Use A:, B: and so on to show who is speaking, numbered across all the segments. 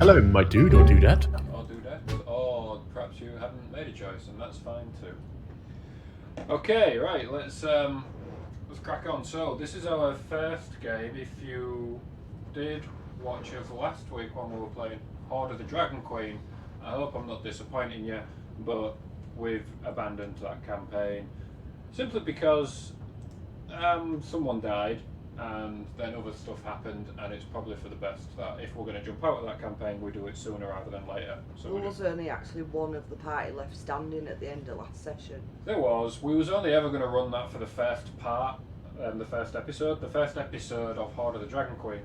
A: Hello, my dude or dudette.
B: Or dudette, or perhaps you haven't made a choice, and that's fine too. Okay, right. Let's crack on. So this is our first game. If you did watch us last week when we were playing Horde of the Dragon Queen, I hope I'm not disappointing you, but we've abandoned that campaign simply because someone died and then other stuff happened, and it's probably for the best that if we're going to jump out of that campaign, we do it sooner rather than later. So
C: there was only actually one of the party left standing at the end of last session.
B: There was. We was only ever going to run that for the first part, the first episode. The first episode of Horde of the Dragon Queen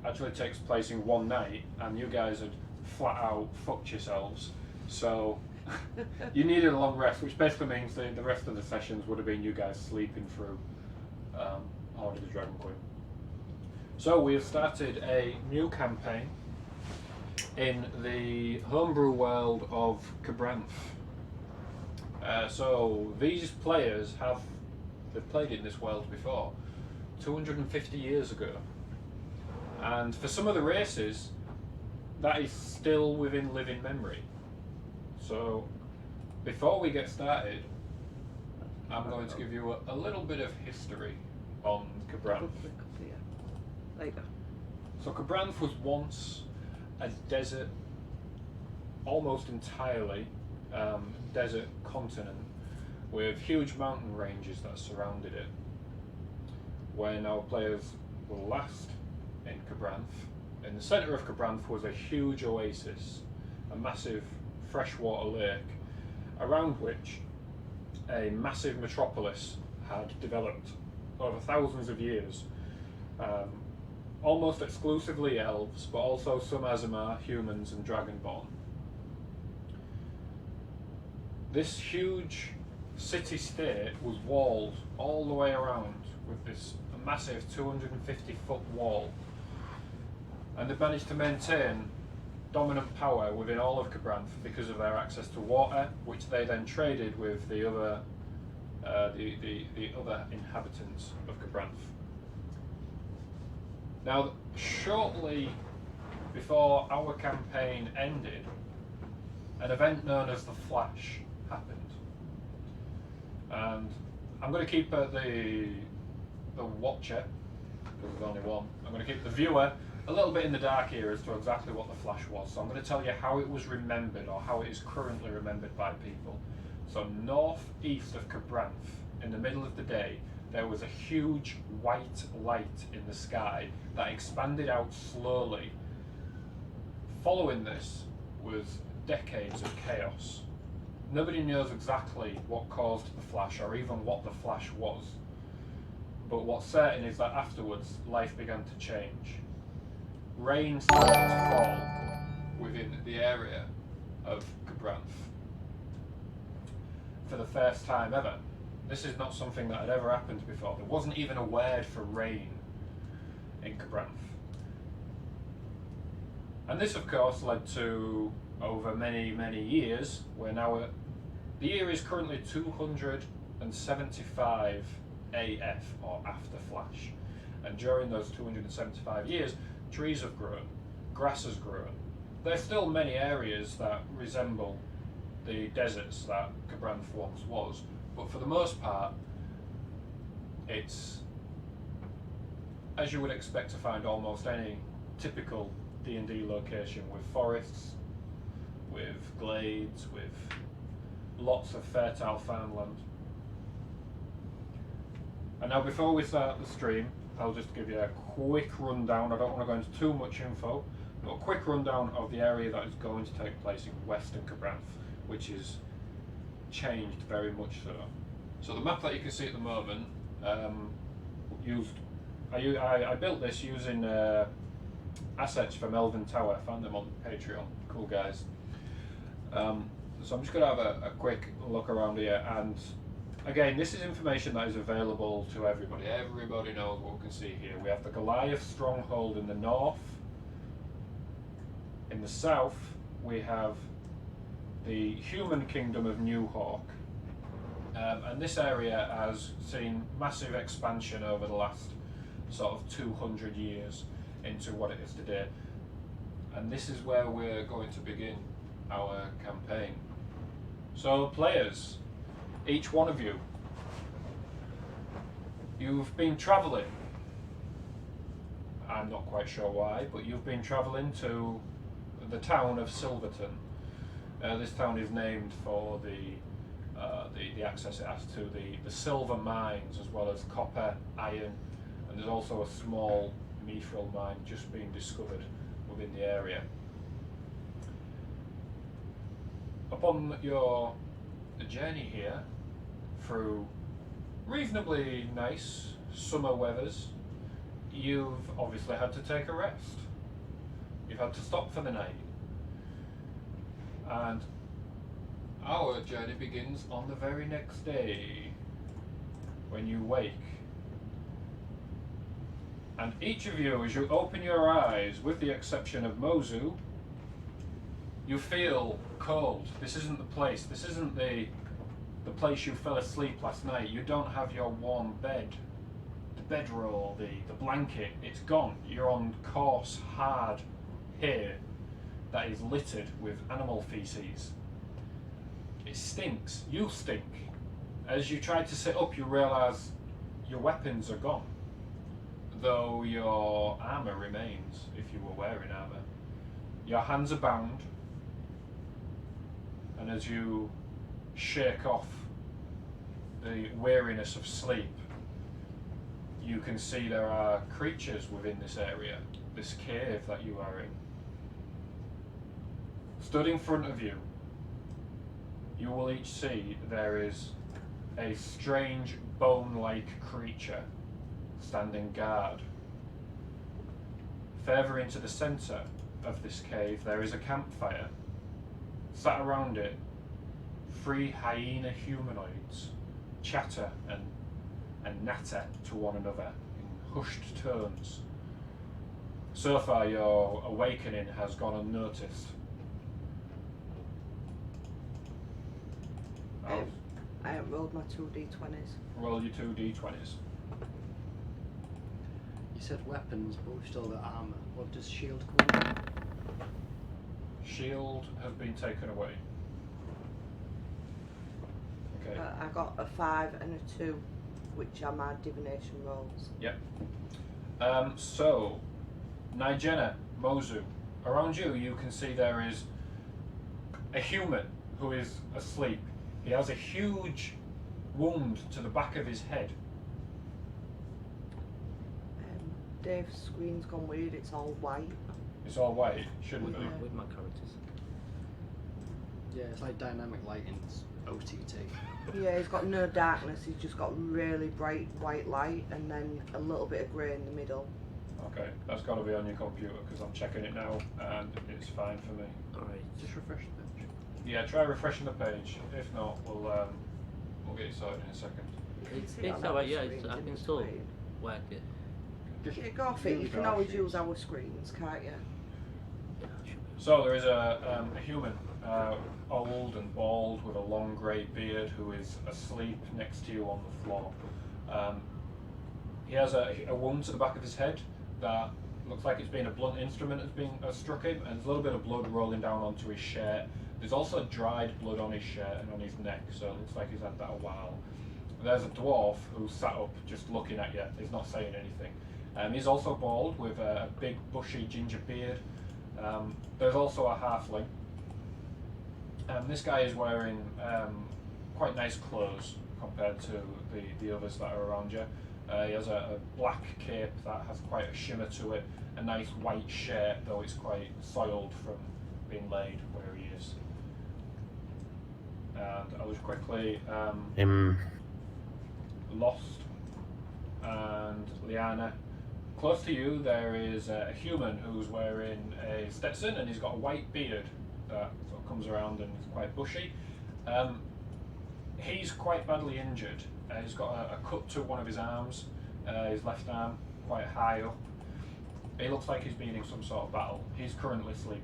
B: actually takes place in one night, and you guys had flat out fucked yourselves. So you needed a long rest, which basically means the rest of the sessions would have been you guys sleeping through Horde of the Dragon Queen. So we have started a new campaign in the homebrew world of Cabranth. So these players they've played in this world before, 250 years ago. And for some of the races, that is still within living memory. So before we get started, I'm going to give you a little bit of history on Cabranth.
C: There you go.
B: So Cabranth was once a desert, almost entirely desert continent with huge mountain ranges that surrounded it. When our players were last in Cabranth, in the centre of Cabranth was a huge oasis, a massive freshwater lake, around which a massive metropolis had developed over thousands of years. Almost exclusively elves, but also some Azamar, humans and dragonborn. This huge city-state was walled all the way around with this massive 250-foot wall, and they managed to maintain dominant power within all of Cabranth because of their access to water, which they then traded with the other inhabitants of Cabranth. Now, shortly before our campaign ended, an event known as the Flash happened, and I'm going to keep the watcher, because there's only one. I'm going to keep the viewer a little bit in the dark here as to exactly what the Flash was. So I'm going to tell you how it was remembered, or how it is currently remembered by people. So northeast of Cabranth, in the middle of the day, there was a huge white light in the sky that expanded out slowly. Following this was decades of chaos. Nobody knows exactly what caused the Flash, or even what the Flash was. But what's certain is that afterwards, life began to change. Rain started to fall within the area of Cabranth for the first time ever. This is not something that had ever happened before. There wasn't even a word for rain in Cabranth. And this, of course, led to, over many, many years, we're now at, the year is currently 275 AF, or after Flash. And during those 275 years, trees have grown, grass has grown. There's still many areas that resemble the deserts that Cabranth once was, but for the most part, it's, as you would expect to find almost any typical D&D location, with forests, with glades, with lots of fertile farmland. And now before we start the stream, I'll just give you a quick rundown. I don't want to go into too much info, but a quick rundown of the area that is going to take place in Western Cabranth, which is changed very much so. So the map that you can see at the moment, I built this using assets from Elven Tower. I found them on Patreon. Cool guys. So I'm just going to have a quick look around here, and again, this is information that is available to everybody. Everybody knows what we can see here. We have the Goliath stronghold in the north. In the south, we have the human kingdom of New Hawk. And this area has seen massive expansion over the last sort of 200 years into what it is today. and this is where we're going to begin our campaign. So, players, each one of you, you've been travelling. I'm not quite sure why, but you've been travelling to the town of Silverton. This town is named for the access it has to the silver mines, as well as copper, iron, and there's also a small mithril mine just being discovered within the area. Upon your journey here through reasonably nice summer weathers, you've obviously had to take a rest. You've had to stop for the night. And our journey begins on the very next day, when you wake. And each of you, as you open your eyes, with the exception of Mozu, you feel cold. This isn't the place. This isn't the place you fell asleep last night. You don't have your warm bed, the bedroll, the blanket. It's gone. You're on coarse, hard hay that is littered with animal feces. It stinks. You stink. As you try to sit up, you realise your weapons are gone, though your armour remains, if you were wearing armour. Your hands are bound, and as you shake off the weariness of sleep, you can see there are creatures within this area, this cave that you are in. Stood in front of you, you will each see there is a strange bone-like creature standing guard. Further into the centre of this cave there is a campfire. Sat around it, 3 hyena humanoids chatter and natter to one another in hushed tones. So far your awakening has gone unnoticed.
C: I haven't rolled my 2d20s.
B: Roll your 2d20s.
A: You said weapons, but we've still got armour. What does shield come under?
B: Shield has been taken away. Okay.
C: I got a 5 and a 2, which are my divination rolls.
B: Yep. So, Nigena, Mozu, around you, you can see there is a human who is asleep. He has a huge wound to the back of his head.
C: Dave's screen's gone weird, it's all white.
B: It's all white, shouldn't be.
D: With my characters.
A: Yeah, it's like dynamic lighting's OTT.
C: Yeah, he's got no darkness, he's just got really bright white light and then a little bit of grey in the middle.
B: Okay, that's got to be on your computer because I'm checking it now and it's fine for me.
D: Alright.
A: Just refresh the page.
B: Yeah, try refreshing the page. If not, we'll get you started in a second.
D: It's alright, yeah, I can still work it.
C: Yeah, go off it, you can always use our screens, can't you?
D: Yeah, it should be.
B: So there is a human, old and bald, with a long grey beard, who is asleep next to you on the floor. He has a wound to the back of his head that looks like it's been a blunt instrument has struck him, and there's a little bit of blood rolling down onto his shirt. There's also dried blood on his shirt and on his neck, so it looks like he's had that a while. There's a dwarf who's sat up just looking at you. He's not saying anything. He's also bald with a big bushy ginger beard. There's also a halfling. This guy is wearing quite nice clothes compared to the others that are around you. He has a black cape that has quite a shimmer to it, a nice white shirt, though it's quite soiled from being laid where he is. And I'll just quickly Lost and Liana. Close to you there is a human who's wearing a Stetson and he's got a white beard that sort of comes around and is quite bushy. He's quite badly injured. He's got a cut to one of his arms, his left arm, quite high up. He looks like he's been in some sort of battle. He's currently sleeping.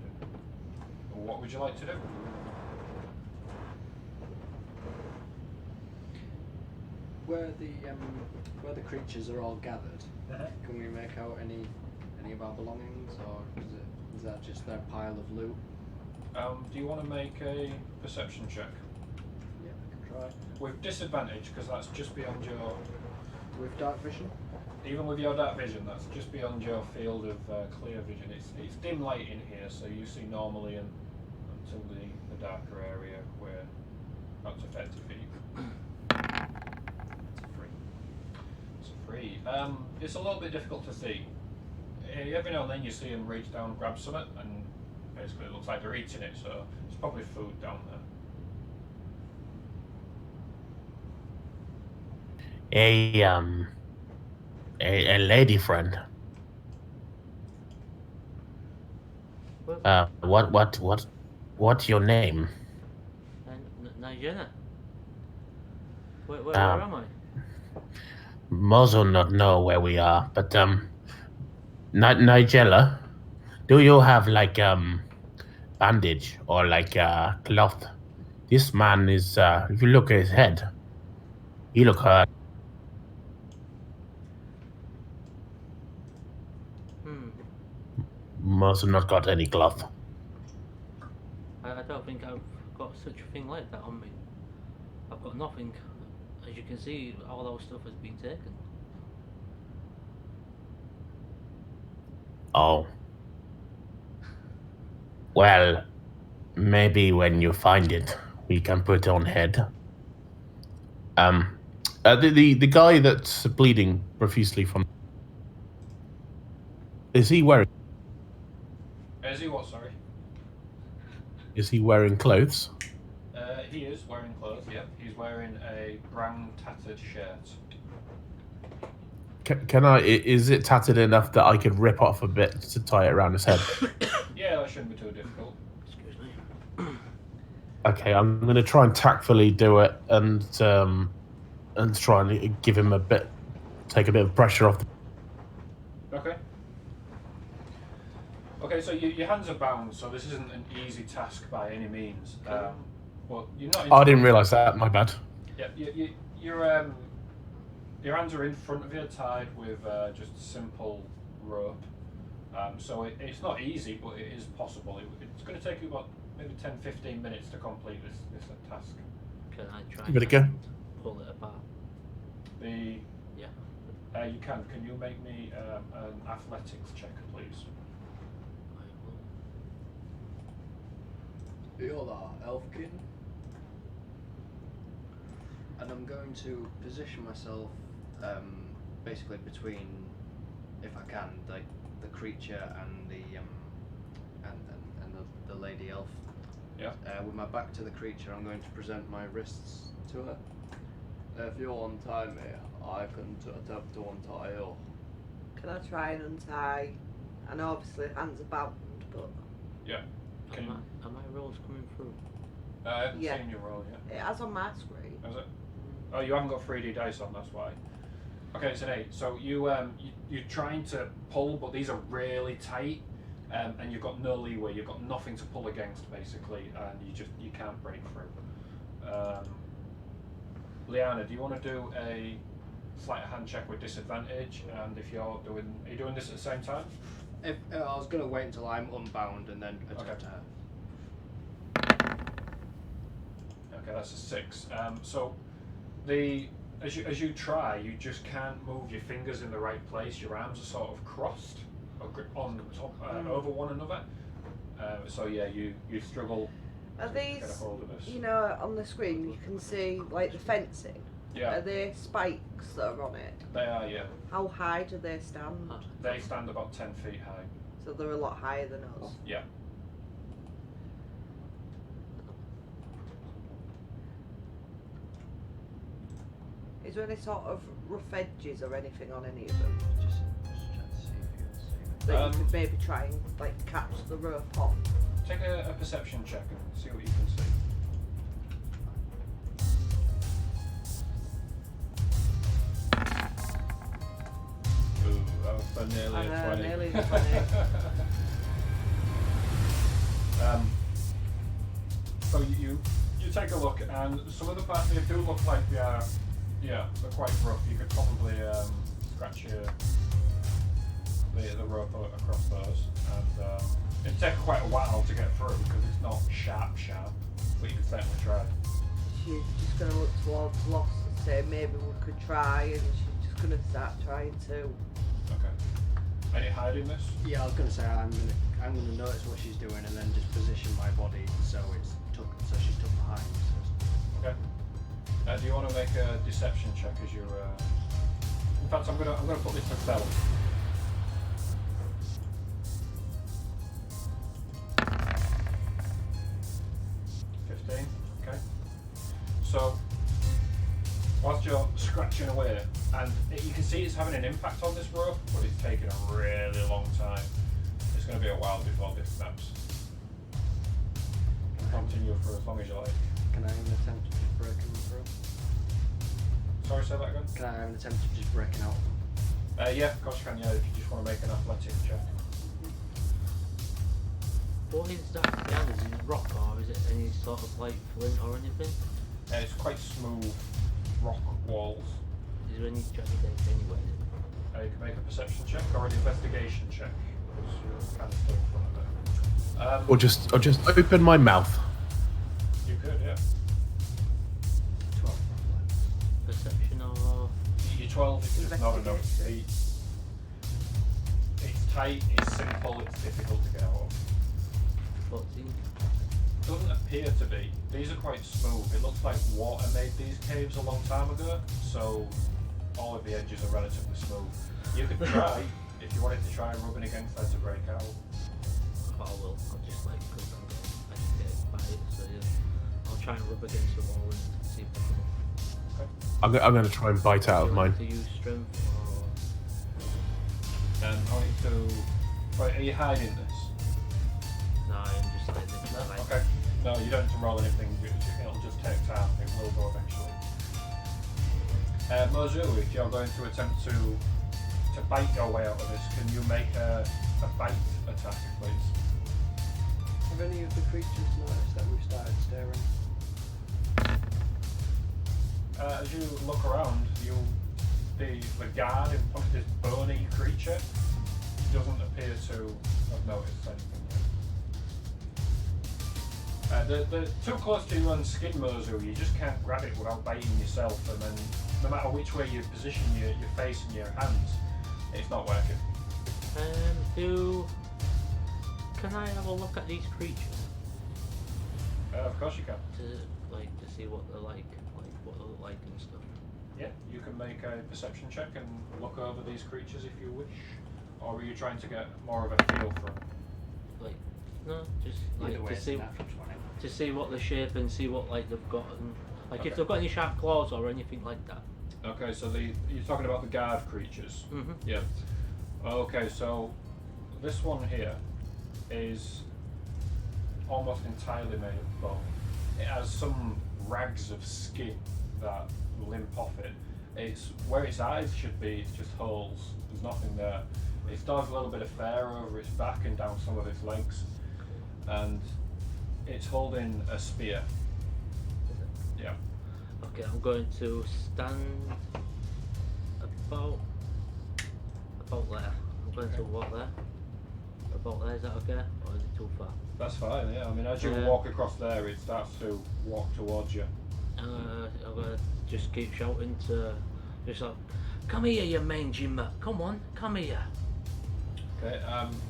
B: What would you like to do?
A: Where the creatures are all gathered, can we make out any of our belongings, or is it Is that just their pile of loot?
B: Do you want to make a perception check?
A: Yeah, I can try.
B: With disadvantage, because that's just beyond your...
A: With dark vision?
B: Even with your dark vision, that's just beyond your field of clear vision. It's dim light in here, so you see normally until the darker area where that's effective for you.
A: It's a 3.
B: It's a 3. It's a little bit difficult to see. Every now and then you see them reach down and grab something, and basically it looks like they're eating it, so it's probably food down there.
E: A lady friend. What's your name?
D: Nigella. Where am I?
E: Most will not know where we are, but Nigella, do you have like bandage or like cloth? This man is. If you look at his head, he look hurt. Most have not got any cloth.
D: I don't think I've got such a thing like that on me. I've got nothing. As you can see, all our stuff has been taken.
E: Oh. Well, maybe when you find it, we can put it on head. The guy that's bleeding profusely from... Is he wearing...
B: Is he what, sorry?
E: Is he wearing clothes?
B: He is wearing clothes, yeah. He's wearing a brown tattered shirt.
E: Can I... Is it tattered enough that I could rip off a bit to tie it around his head?
B: Yeah, that shouldn't be too difficult.
D: Excuse me.
E: Okay, I'm going to try and tactfully do it and try and give him a bit... Take a bit of pressure off the...
B: Okay. Okay, so your hands are bound, so this isn't an easy task by any means. But you're not.
E: I didn't realise that. My bad.
B: Yeah, your hands are in front of you, tied with just simple rope. So it's not easy, but it is possible. It's going to take you about maybe 10-15 minutes to complete this task.
D: Can I try
E: Give it a go.
D: pull it apart?
B: Yeah. You can. Can you make me an athletics check, please?
A: You're the elfkin. And I'm going to position myself basically between, if I can, like the creature and the lady elf.
B: Yeah.
A: With my back to the creature, I'm going to present my wrists to her. If you'll untie me, I can attempt to untie you.
C: Can I try and untie? I know obviously hands are bound, but...
B: Yeah.
D: Are my rolls coming through?
B: I haven't
C: Yeah.
B: seen your roll yet.
C: It has on my screen.
B: Is it? Oh, you haven't got 3D dice on, that's why. Okay, it's an 8. So you're trying to pull, but these are really tight, and you've got no leeway. You've got nothing to pull against, basically, and you can't break through. Liana, do you want to do a sleight of hand check with disadvantage? And if are you doing this at the same time?
A: If I was going to wait until I'm unbound and then attempt her.
B: Okay, that's a 6. So as you try, you just can't move your fingers in the right place. Your arms are sort of crossed on top over one another. So yeah, you struggle
C: Are
B: to
C: these,
B: get a hold of this.
C: you know, on the screen you can see like the fencing?
B: Yeah,
C: Are there spikes that are on it?
B: they are. Yeah,
C: How high do they stand?
B: they stand about 10 feet high.
C: So they're a lot higher than us.
B: Yeah.
C: Is there any sort of rough edges or anything on any of them?
A: Just trying to see if you can see
C: That
B: Um,
C: you could maybe try and like catch the rope on?
B: Take a perception check and see what you can see. Ooh, that was for nearly a 20.
C: Nearly a 20.
B: So you take a look, and some of the parts they do look like they're quite rough. You could probably scratch the rope across those, and It'd take quite a while to get through because it's not sharp, but you can certainly try.
C: She's just going to look towards Lost and say maybe we could try, and she's just going to start trying to.
B: Okay. Any hiding this?
A: Yeah, I was gonna say I'm gonna notice what she's doing and then just position my body so she's tucked behind.
B: Okay. Do you want to make a deception check as you're? In fact, I'm gonna put this to stealth. 15. Okay. So, whilst you're scratching away, and you can see it's having an impact on this rope, but it's taking a really long time. It's going to be a while before this snaps. Continue for as long as you like.
A: Can I have an attempt at just breaking them through?
B: Sorry, say that again?
A: Can I have an attempt at just breaking out?
B: Yeah, of course you can, yeah, if you just want to make an athletic check.
D: What is that behind us? Is it rock or is it any sort of like flint or anything?
B: It's quite smooth rock walls.
D: Is there any jagged edge anywhere?
B: You can make a perception check or an investigation check. Because you're kind of still in front of it.
E: Or just open my mouth.
B: You could, yeah.
A: 12.
D: Perception or
B: Your 12 is just not enough.
C: Investigation.
B: It's tight, it's simple, it's difficult to get out of.
D: 14?
B: Doesn't appear to be. These are quite smooth. It looks like water made these caves a long time ago, so all of the edges are relatively smooth. You could try, if you wanted to try rubbing against that to break out.
D: Oh, I will. I'll just like because I'm getting agitated by it, so yeah. I'll try and rub against the wall and see if I can.
B: Okay.
E: I'm gonna try and bite out of mine.
D: To use strength or
B: And I want you to. Right, are you hiding this?
D: no? I'm just like this.
B: No?
D: Like,
B: Okay. No, you don't have to roll anything. It'll just take time. It will go eventually. Mozu, if you're going to attempt to bite your way out of this, can you make a bite attack, please?
A: Have any of the creatures noticed that we've started staring?
B: As you look around, the guard in front of this bony creature doesn't appear to have noticed anything yet. They're too close to you on skin, Mozu. You just can't grab it without biting yourself, and then no matter which way you position your face and your hands, it's not working.
D: Can I have a look at these creatures
B: Of course you can.
D: to see what they're like what they look like and stuff?
B: Yeah, you can make a perception check and look over these creatures if you wish. Or are you trying to get more of a feel for them?
D: Like, no, just
A: Either
D: like
A: way,
D: to
A: it's
D: see
A: a natural 20.
D: to see what the shape and see what like they've got and like
B: Okay.
D: if they've got any sharp claws or anything like that.
B: Okay, so you're talking about the guard creatures.
D: Mhm.
B: Yeah. Okay, so this one here is almost entirely made of bone. It has some rags of skin that limp off it. It's where its eyes should be, it's just holes. There's nothing there. It still has a little bit of fur over its back and down some of its legs. And it's holding a spear. Yeah.
D: Okay, I'm going to stand about there. I'm going to walk there. About there, is that okay? Or is it too far?
B: That's fine, yeah. I mean, as you
D: Yeah.
B: walk across there, it starts to walk towards you.
D: I'm gonna just keep shouting to just like, come here, you mangy mutt. Come on, come here.
B: Okay,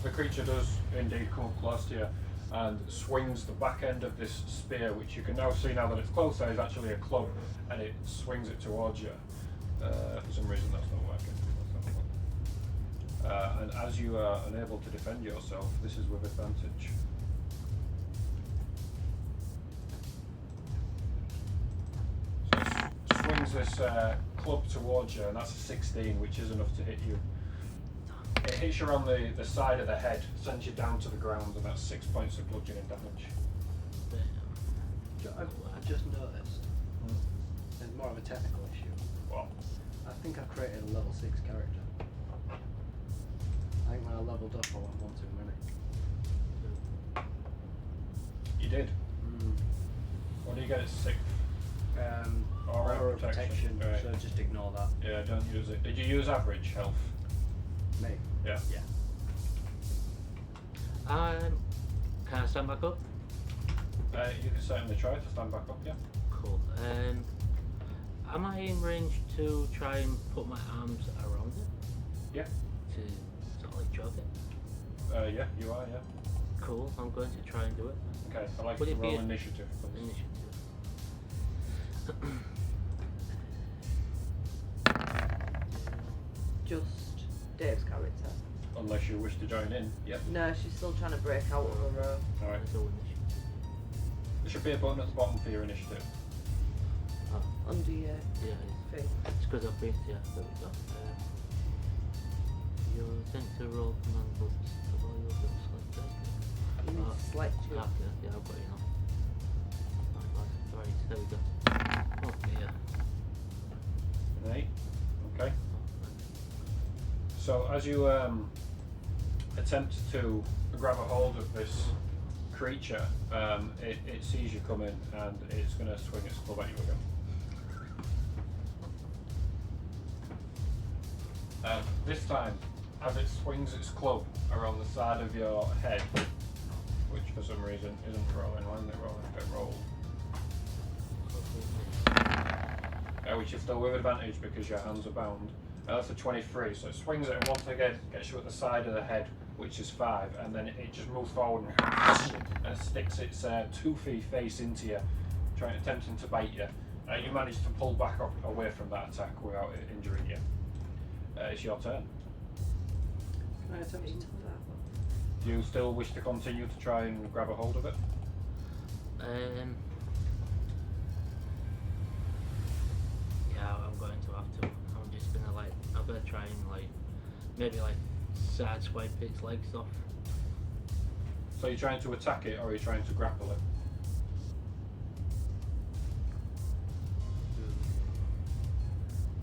B: the creature does indeed come up close to you and swings the back end of this spear, which you can now see now that it's closer, is actually a club, and it swings it towards you. For some reason that's not working. And as you are unable to defend yourself, this is with advantage. So it swings this club towards you, and that's a 16, which is enough to hit you. It hits you on the side of the head, sends you down to the ground, and that's 6 points of bludgeoning damage.
A: I just noticed there's more of a technical issue.
B: Well,
A: I think I created a level 6 character. I think when I leveled up I went one too many.
B: you did. What do you get at 6th? Aura
A: Aura
B: of protection.
A: protection,
B: Right.
A: so just ignore that.
B: Yeah, don't use it. Did you use average health?
A: Me.
B: Yeah.
A: Yeah.
D: Can I stand back up?
B: You can certainly try to stand back up, yeah.
D: Cool. Am I in range to try and put my arms around it?
B: Yeah.
D: To sort of like choke it?
B: Yeah, you are, yeah.
D: Cool, I'm going to try and do it.
B: Okay, I'd like
D: Would
B: you to
D: it be
B: roll
D: a-
B: initiative, please.
C: Just Dave's character.
B: Unless you wish to join in. Yep.
C: No, she's still trying to break out of a row.
B: Alright.
D: There's no initiative.
B: There should be a button at the bottom for your initiative.
C: Oh, under your
D: Yeah,
C: thing.
D: it's because I've been, yeah, there we go. You tend to roll command books. Have all your books selected?
C: You need to select your.
D: Yeah, I've got you now. Right, there we go. Oh, yeah.
B: An 8. Okay. So as you attempt to grab a hold of this creature, it sees you coming and it's going to swing its club at you again. This time, as it swings its club around the side of your head, which for some reason isn't rolling, why isn't it rolling? Get rolled. Which is still with advantage because your hands are bound. That's a 23, so it swings it and once again gets you at the side of the head, which is 5, and then it just moves forward and sticks its toothy face into you, attempting to bite you. You manage to pull back up away from that attack without it injuring you. It's your turn.
C: Can I attempt to tell that?
B: Do you still wish to continue to try and grab a hold of it?
D: Yeah, I'm going to have to. I'm just gonna I'm gonna try and maybe side swipe its legs off.
B: So you're trying to attack it or are you trying to grapple it?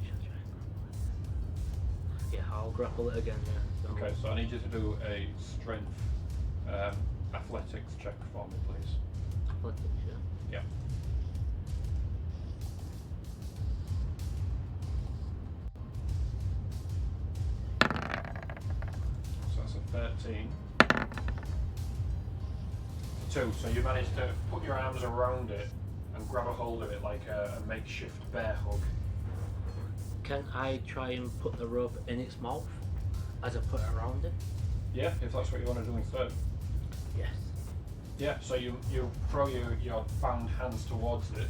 D: Should I try and grapple it? Yeah, I'll grapple it again. Yeah. So
B: Okay, so I need you to do a strength athletics check for me, please.
D: athletics, yeah.
B: Yeah. So that's a 13. 2, so you manage to put your arms around it and grab a hold of it like a makeshift bear hug.
D: Can I try and put the rope in its mouth as I put it around it?
B: Yeah, if that's what you want to do instead.
D: Yes.
B: Yeah, so you throw your bound hands towards it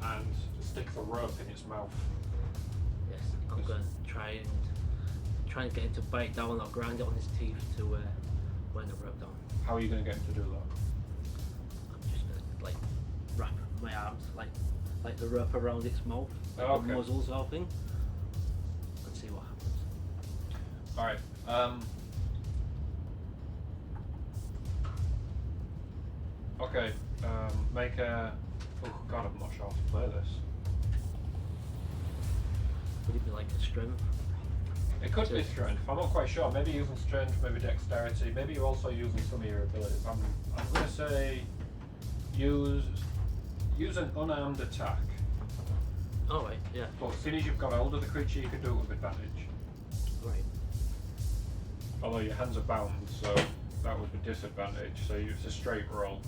B: and stick the rope in its mouth.
D: Yes. I'm going to try and get it to bite down or grind it on its teeth to wind the rope down.
B: How are you going to get him to do that?
D: I'm just going to wrap my arms like the rope around its mouth, like
B: Oh, okay.
D: the muzzle sort of thing, and see what happens.
B: Alright, okay, make a... Oh god, I'm not sure how to play this.
D: Would it be like a strength?
B: It could be strength, I'm not quite sure. Maybe using strength, maybe dexterity, maybe you're also using some of your abilities. I'm going to say use an unarmed attack.
D: Oh right, yeah.
B: But as soon as you've got hold of the creature, you can do it with advantage.
D: Right.
B: Although your hands are bound, so that would be disadvantage, so it's a straight roll.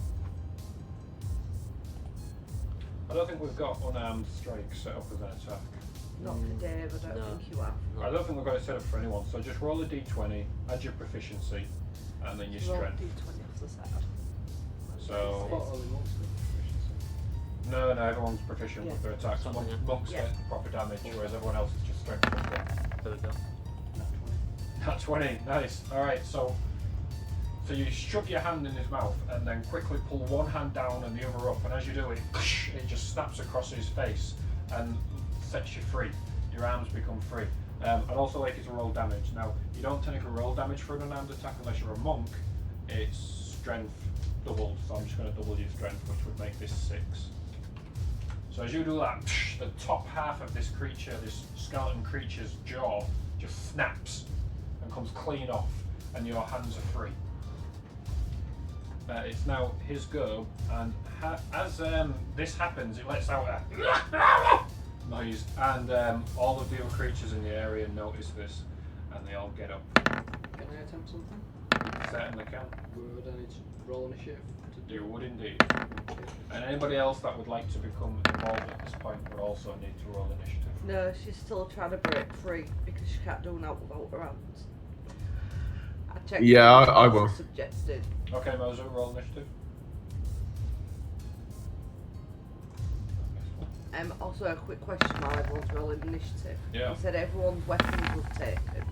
B: I don't think we've got unarmed strike set up as an attack.
C: Not for Dave, I don't
D: No.
C: think you have.
B: I don't think we've got it set up for anyone, so just roll a d20, add your proficiency, and then your
C: Roll
B: strength.
C: D20 off the side.
B: So, no, everyone's proficient with their attacks.
D: Something, yeah.
B: Monks
C: Yeah.
B: get proper damage, whereas everyone else is just strength plus 1.
D: There we go.
B: Nat 20, nice. Alright, so you shove your hand in his mouth and then quickly pull one hand down and the other up, and as you do it, it just snaps across his face and sets you free. Your arms become free. I'd also like you to roll damage. Now, you don't technically roll damage for an unarmed attack unless you're a monk. It's strength doubled, so I'm just going to double your strength, which would make this 6. So as you do that, the top half of this creature, this skeleton creature's jaw, just snaps and comes clean off, and your hands are free. It's now his go, and as this happens, it lets out a noise, and all of the other creatures in the area notice this, and they all get up.
A: Can I attempt something?
B: certainly can.
A: Would I need to roll initiative to do?
B: You would indeed. And anybody else that would like to become involved at this point would also need to roll initiative.
C: No, she's still trying to break free because she can't do that without her hands. I checked.
F: Yeah, I will.
C: Suggested.
B: Okay, Moser, roll initiative.
C: Also a quick question while everyone's rolling initiative.
B: Yeah.
C: You said everyone's weapons were taken.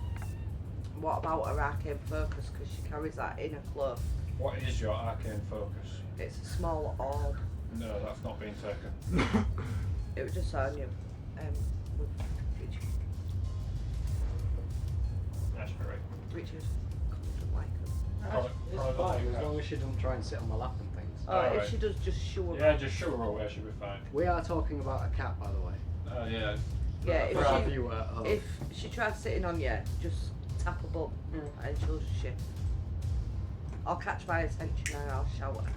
C: What about her arcane focus? Because she carries that in her cloak.
B: What is your arcane focus?
C: It's a small orb.
B: No, that's not being taken.
C: It was just on you. With
B: That's right.
C: Richard. Don't like them.
B: Connor-
A: It's
B: Connor doesn't
A: fine,
B: like
A: as
B: that.
A: long as she doesn't try and sit on my lap and things.
C: Oh,
B: Alright.
C: if she does, just shoo her.
B: Yeah, just shoot her away, she'll be fine.
A: We are talking about a cat, by the way.
B: Yeah.
C: Yeah,
A: For our
C: if
A: viewer at home.
C: she tries sitting on you, just tap her bum and she'll just shift. I'll catch my attention and I'll shout at her.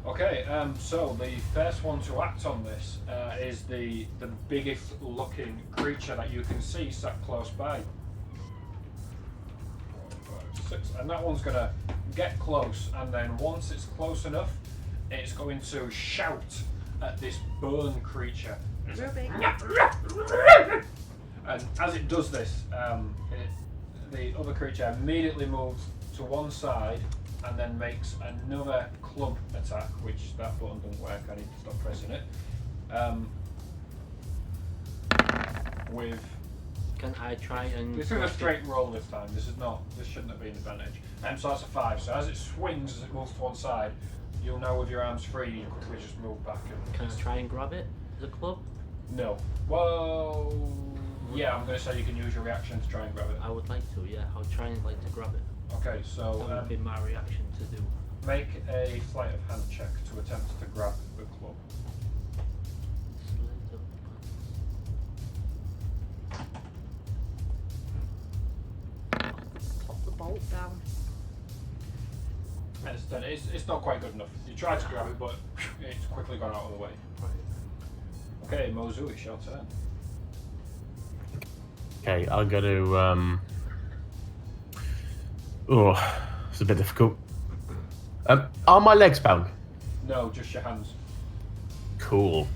B: Okay, so the first one to act on this is the biggest looking creature that you can see sat close by. 4, 5, 6. And that one's going to get close, and then once it's close enough, it's going to shout at this burn creature.
C: Ruby.
B: And as it does this, the other creature immediately moves to one side and then makes another club attack, which that button doesn't work, I need to stop pressing it. With
D: Can I try and...
B: this is a straight roll this time. This shouldn't have been an advantage. So that's a 5. So as it swings, as it moves to one side, you'll know with your arms free, you quickly just move back.
D: Can I try and grab it as a club?
B: No. Well, yeah, I'm going to say you can use your reaction to try and grab it.
D: I would like to, yeah. I'll try and like to grab it.
B: Okay, so
D: That would be my reaction to do.
B: make a sleight of hand check to attempt to grab the club.
C: Pop the bolt down.
B: It's not quite good enough. You tried to grab it, but it's quickly gone out of the way. Okay, Mozu, it's your turn.
E: Okay, I'm going to. Oh, it's a bit difficult. Are my legs bound?
B: No, just your hands.
E: Cool.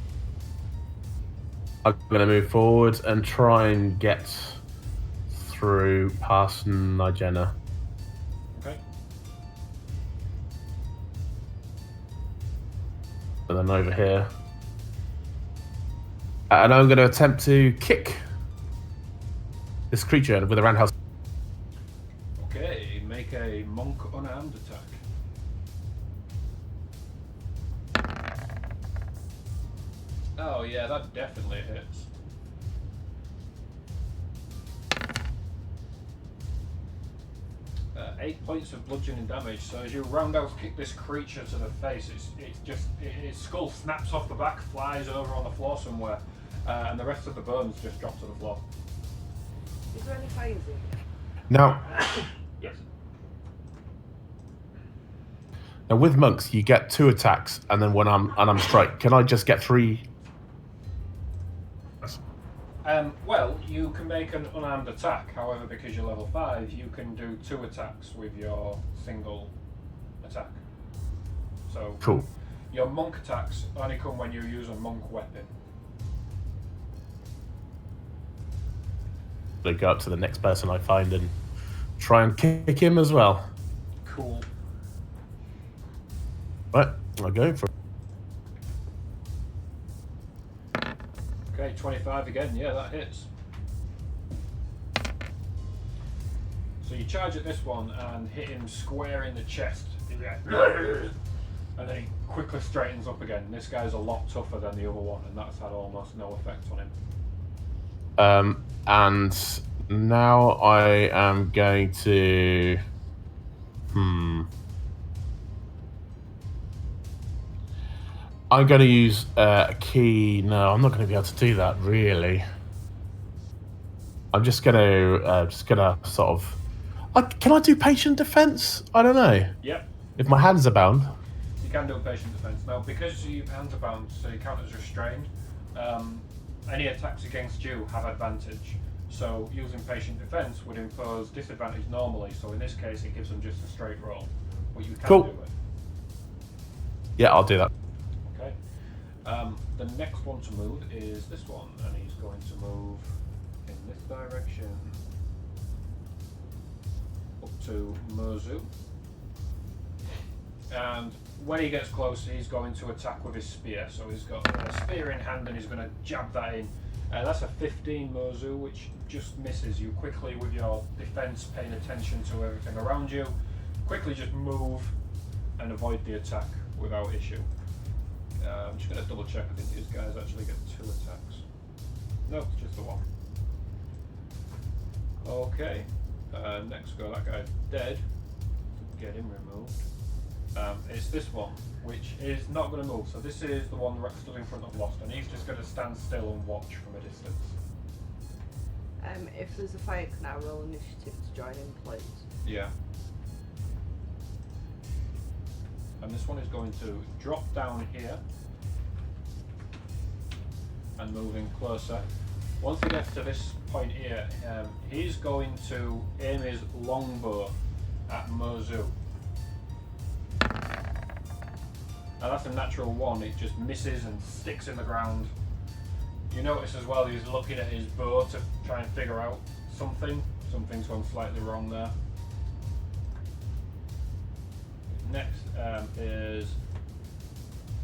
E: I'm going to move forward and try and get through past Nigena.
B: Okay.
E: And then over here. And I'm going to attempt to kick this creature with a roundhouse.
B: Okay, make a monk unarmed attack. Oh yeah, that definitely hits. Uh, 8 points of bludgeoning damage. So as you roundhouse kick this creature to the face, its skull snaps off the back, flies over on the floor somewhere, and the rest of the bones just drop to the floor.
C: Is there any fires in here?
E: Now,
B: Yes.
E: now with monks, you get 2 attacks and then one unarmed strike. Can I just get 3?
B: Well, you can make an unarmed attack. However, because you're level 5, you can do 2 attacks with your single attack. So
E: Cool.
B: your monk attacks only come when you use a monk weapon.
E: I go up to the next person I find and try and kick him as well.
B: Cool.
E: Right, I'll go for it.
B: Okay, 25 again. Yeah, that hits. So you charge at this one and hit him square in the chest. And then he quickly straightens up again. This guy's a lot tougher than the other one, and that's had almost no effect on him.
E: And now I am going to. I'm going to use a key. No, I'm not going to be able to do that. Really, I'm just going to sort of. Can I do patient defense? I don't know.
B: Yep.
E: If my hands are bound.
B: You can do a patient defense. Now, because your hands are bound, so you count as restrained, any attacks against you have advantage. So using patient defense would impose disadvantage normally. So in this case, it gives them just a straight roll, but you can
E: Cool.
B: do it.
E: Yeah, I'll do that.
B: Okay. The next one to move is this one, and he's going to move in this direction up to Mozu. And when he gets close, he's going to attack with his spear. So he's got a spear in hand and he's going to jab that in. That's a 15 Mozu, which just misses you quickly with your defense, paying attention to everything around you. Quickly just move and avoid the attack without issue. I'm just going to double check. I think these guys actually get 2 attacks. No, just the 1. Okay. Next go, that guy's dead. Get him removed. It's this one, which is not going to move. So this is the one that stood in front of Lost, and he's just going to stand still and watch from a distance.
C: If there's a fight, can I roll initiative to join in, please?
B: Yeah. And this one is going to drop down here and move in closer. Once he gets to this point here, he's going to aim his longbow at Mozu. Now that's a natural 1, it just misses and sticks in the ground. You notice as well he's looking at his bow to try and figure out something. Something's gone slightly wrong there. Next is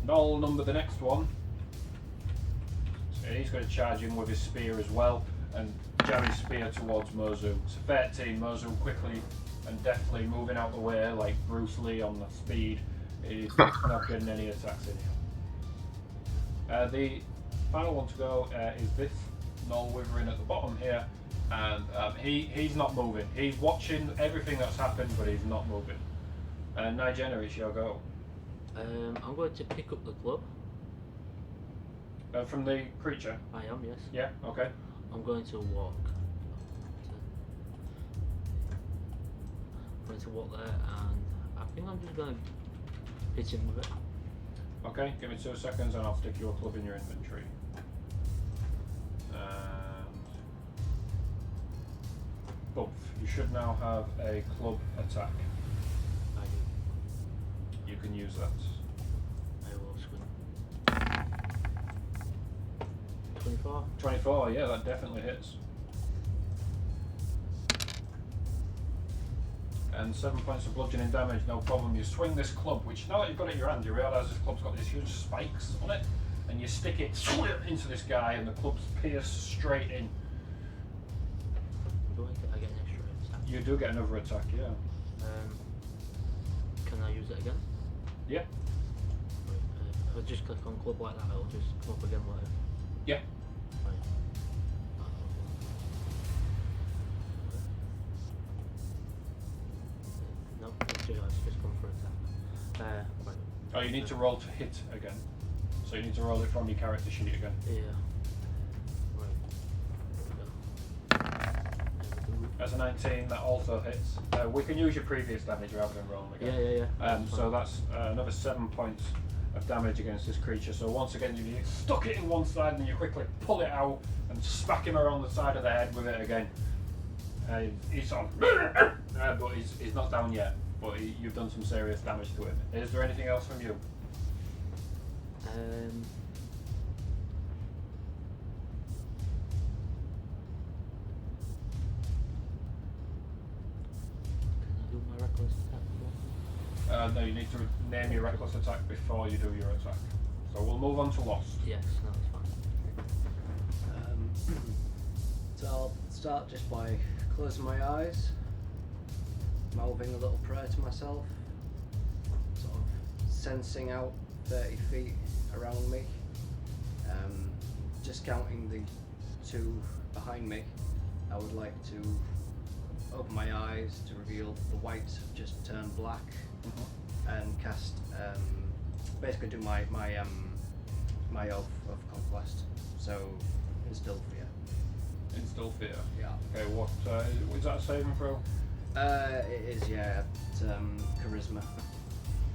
B: Gnoll number the next one. So he's going to charge in with his spear as well and jab his spear towards Mozu. It's a 13, Mozu quickly and deftly moving out the way like Bruce Lee on the speed. He's not getting any attacks in here. The final one to go is this Gnoll withering at the bottom here, and he's not moving. He's watching everything that's happened, but he's not moving. Nigena, it's your go.
D: I'm going to pick up the club.
B: From the creature?
D: I am, yes.
B: Yeah, okay.
D: I'm going to walk. I'm going to walk there, and I think I'm just going to hit him with it.
B: Okay, give me 2 seconds and I'll stick your club in your inventory. And both. You should now have a club attack.
D: I do.
B: You can use that.
D: I will swing. 24.
B: 24, yeah, that definitely hits. And 7 points of bludgeoning damage, no problem. You swing this club, which now that you've got it in your hand, you realise this club's got these huge spikes on it, and you stick it into this guy, and the club's pierced straight in.
D: Do I get an extra attack?
B: You do get another attack, yeah.
D: Can I use it again?
B: Yeah.
D: Right, if I just click on club like that, it'll just come up again later.
B: Yeah.
D: Right. No, it's just come for attack. Right.
B: Oh, you need to roll to hit again. So you need to roll it from your character sheet again.
D: Yeah. Right. There we go.
B: As a 19, that also hits. We can use your previous damage rather than rolling again.
D: Yeah.
B: So that's another 7 points of damage against this creature. So once again, you stuck it in one side and you quickly pull it out and smack him around the side of the head with it again. He's on, but he's not down yet. But you've done some serious damage to him. Is there anything else from you?
D: Can I do my reckless attack?
B: No, you need to name your reckless attack before you do your attack. So we'll move on to Lost.
D: Yes, no, it's fine.
A: So I'll start just by closing my eyes, mouthing a little prayer to myself, sort of sensing out 30 feet around me, just counting the 2 behind me. I would like to open my eyes to reveal the whites have just turned black, and cast, basically do my oath of conquest. So instill fear.
B: Instill fear.
A: Yeah.
B: Okay, what is that a saving throw?
A: It is, yeah. It's, charisma.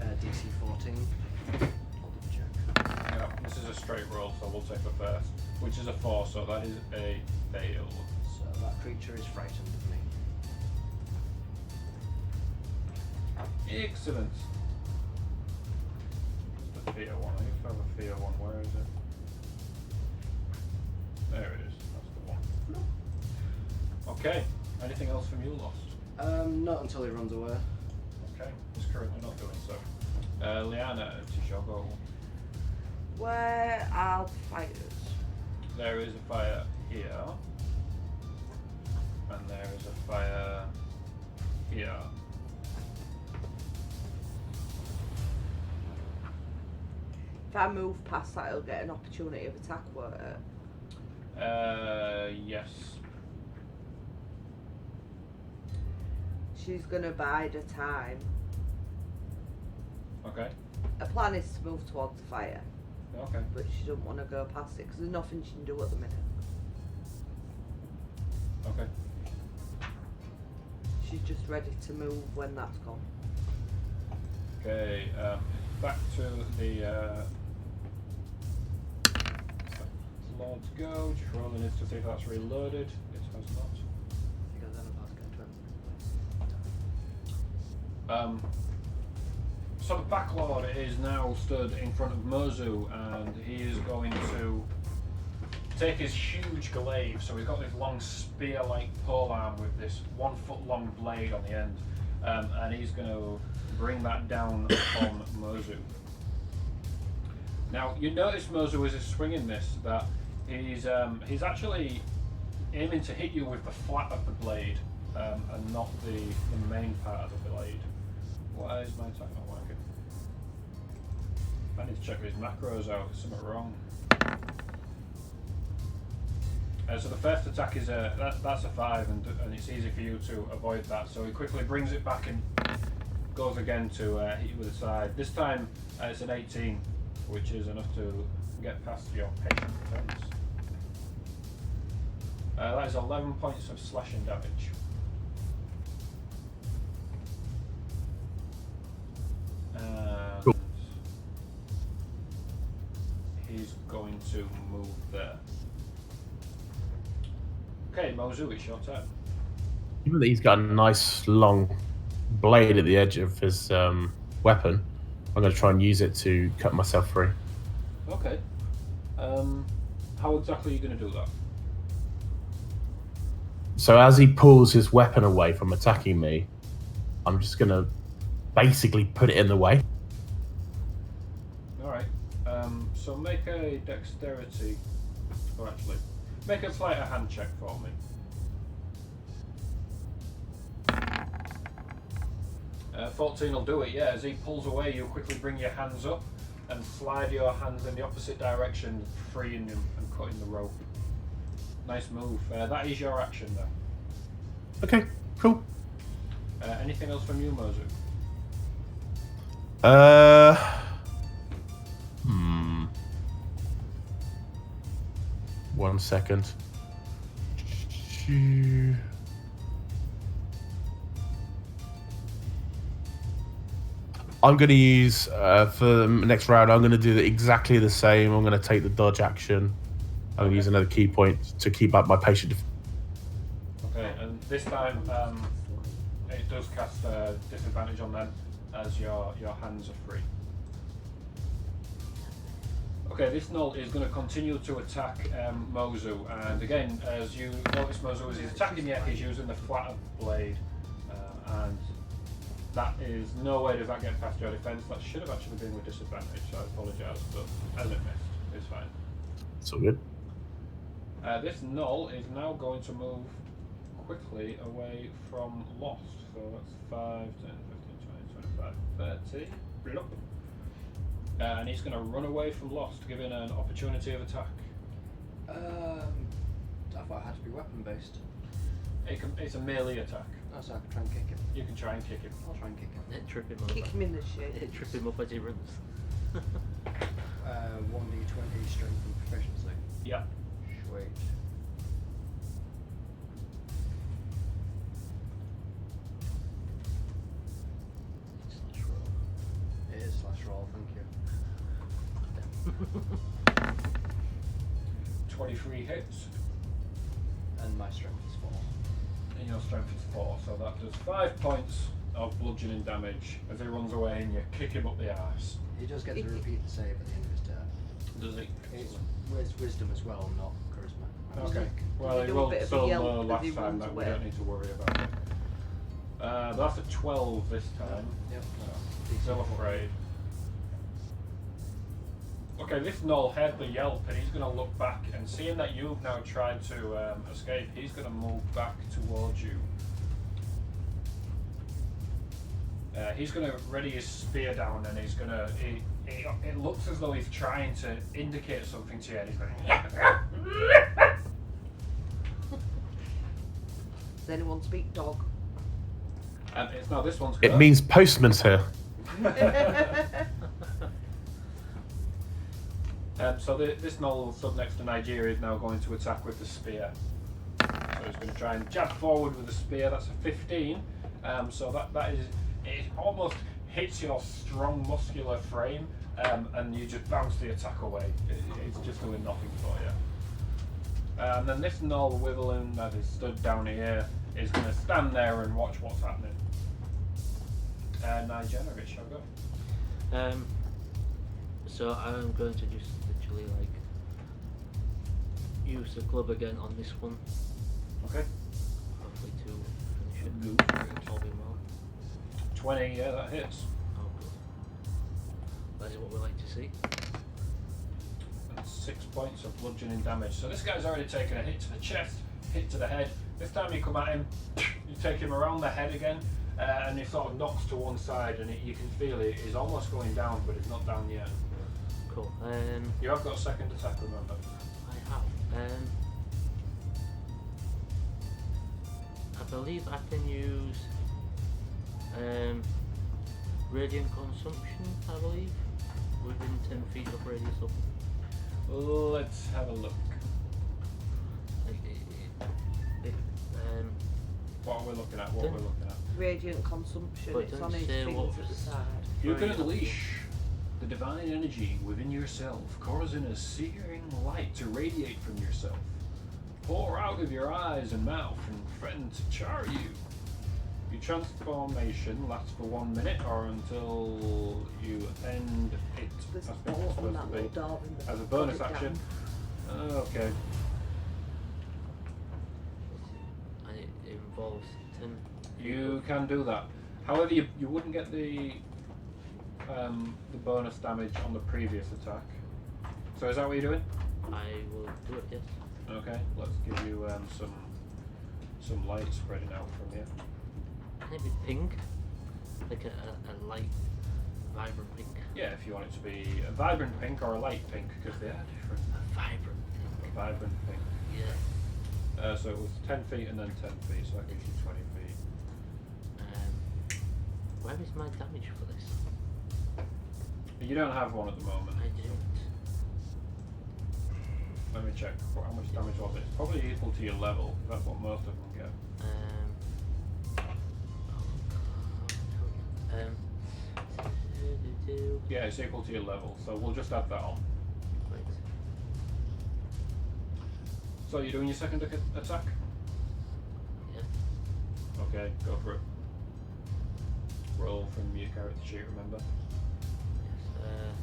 A: DC 14. I'll double check.
B: Yeah, this is a straight roll, so we'll take the first. which is a 4, so that is a fail.
A: So that creature is frightened of me.
B: Excellent. The fear one. I used to have a fear one. Where is it? There it is. That's the one. Okay. Anything else from you, Lost?
A: Not until he runs away.
B: Okay. He's currently not doing so. Liana, it is your go.
C: Where are the fires?
B: There is a fire here. And there is a fire here.
C: If I move past that, I'll get an opportunity of attack, won't it?
B: Yes.
C: She's gonna bide her time.
B: Okay.
C: Her plan is to move towards the fire,
B: Okay.
C: but she doesn't want to go past it because there's nothing she can do at the minute.
B: Okay.
C: She's just ready to move when that's gone.
B: Okay. Back to the Lord's Go. Just rolling it to see if that's reloaded. It has not.
A: Because then I've got 20.
B: So the Backlord is now stood in front of Mozu, and he is going to take his huge glaive. So he's got this long spear-like polearm with this 1 foot long blade on the end, and he's going to bring that down upon Mozu. Now you notice Mozu as he's swinging this that he's actually aiming to hit you with the flat of the blade, and not the main part of the blade. Why is my attack not working? I need to check these macros out. There's something wrong. So the first attack is that's a 5, and it's easy for you to avoid that. So he quickly brings it back and goes again to hit you with the side. This time it's an 18, which is enough to get past your patient defense. That is 11 points of slashing damage. And
E: Cool.
B: he's going to move there. Okay, Mozu, it's your turn.
E: Even though he's got a nice long blade at the edge of his weapon, I'm going to try and use it to cut myself free.
B: Okay. How exactly are you going to do that?
E: So as he pulls his weapon away from attacking me, I'm just going to basically put it in the way.
B: Alright. So make a dexterity, or actually, make a sleight of hand check for me. 14 will do it, yeah. As he pulls away, you quickly bring your hands up and slide your hands in the opposite direction, freeing him and cutting the rope. Nice move. That is your action, though.
E: Okay, cool.
B: Anything else from you, Mozu?
E: 1 second. I'm going to use, for the next round, I'm going to do exactly the same. I'm going to take the dodge action. I'm going to use another key point to keep up my patient.
B: Okay, and this time it does cast disadvantage on them as your hands are free. Okay, this Gnoll is going to continue to attack Mozu, and again, as you notice, Mozu, as he's attacking you, he's using the flat of the blade, and that is no way does that get past your defense. That should have actually been with disadvantage, so I apologise, but as it missed, it's fine.
E: It's all good.
B: This Gnoll is now going to move quickly away from Lost. So that's 5, 10, 15, 20, 25, 30. Bloop. And he's going to run away from Lost, giving an opportunity of attack.
A: I thought it had to be weapon based.
B: It's a melee attack.
A: Oh, so I can try and kick him.
B: You can try and kick him.
A: I'll try and kick him.
D: It trip him up.
C: Kick him in the shit.
D: Trip him up as he runs.
A: 1d20 strength and proficiency.
B: Yeah.
A: Sweet.
D: Slash roll.
A: It is slash roll, thank you.
B: 23 hits.
A: And my strength is 4.
B: And your strength is 4, so that does 5 points of bludgeoning damage as he runs away and you kick him up the arse.
A: He does get to repeat the save at the end of his turn.
B: Does he?
A: It's wisdom as well, not charisma.
B: Okay. Well,
C: he
B: he
C: do a
B: rolled
C: bit of a
B: so
C: yelp
B: low
C: as
B: last
C: he
B: time
C: runs
B: that we
C: away?
B: don't need to worry about it. That's a 12 this time.
A: Yep.
B: He's still afraid. Okay, this Gnoll heard the yelp and he's going to look back, and seeing that you've now tried to escape, he's going to move back towards you. He's going to ready his spear down, and he's going to. It looks as though he's trying to indicate something to you, and he's going.
C: Does anyone speak dog?
B: And it's now this one's.
E: It
B: go.
E: means postman's here.
B: So this Gnoll stood next to Nigeria is now going to attack with the spear. So he's going to try and jab forward with the spear. That's a 15. So that is, it almost hits your strong muscular frame, and you just bounce the attack away. It's just doing nothing for you. And then this Gnoll Wibbling that is stood down here is going to stand there and watch what's happening. Nigeria, it shall go.
D: So I'm going to just literally like use the club again on this one,
B: Okay.
D: hopefully to finish it.
B: Go for it.
D: All being well.
B: 20, yeah, that hits.
D: Oh good. That is what we like to see.
B: That's 6 points of bludgeoning damage. So this guy's already taken a hit to the chest, hit to the head. This time you come at him, you take him around the head again, and he sort of knocks to one side, and you can feel it is almost going down, but it's not down yet.
D: Cool.
B: You have got a second attack, remember?
D: I have. I believe I can use radiant consumption. I believe within 10 feet of radius of.
B: Let's have a look. What are we looking at? What are we looking at?
C: Radiant consumption.
D: But
C: It's
D: don't
C: on his
D: say
C: things
D: what-
C: at the side.
B: You can unleash the divine energy within yourself, causing a searing light to radiate from yourself. Pour out of your eyes and mouth and threaten to char you. Your transformation lasts for 1 minute or until you end it.
C: There's
B: That's
C: a
B: what it's
C: bolt on
B: supposed
C: that
B: to be.
C: little door in the
B: As a bonus
C: body
B: action.
C: down.
B: Okay.
D: And it involves 10.
B: You can do that. However, you wouldn't get the bonus damage on the previous attack. So is that what you're doing?
D: I will do it. Yes.
B: Okay. Let's give you some light spreading out from you.
D: Can it be pink? Like a light, vibrant pink.
B: Yeah, if you want it to be a vibrant pink or a light pink, because they are different.
D: A vibrant
B: A
D: pink.
B: vibrant pink.
D: Yeah.
B: So it was 10 feet and then 10 feet, so that gives you 20 feet.
D: Where is my damage for this?
B: You don't have one at the moment.
D: I don't.
B: Let me check. How much damage was it? It's probably equal to your level. That's what most of them get. Yeah, it's equal to your level, so we'll just add that on.
D: Right.
B: So you're doing your second attack?
D: Yeah.
B: Okay, go for it. Roll from your character sheet, remember?
D: Yes.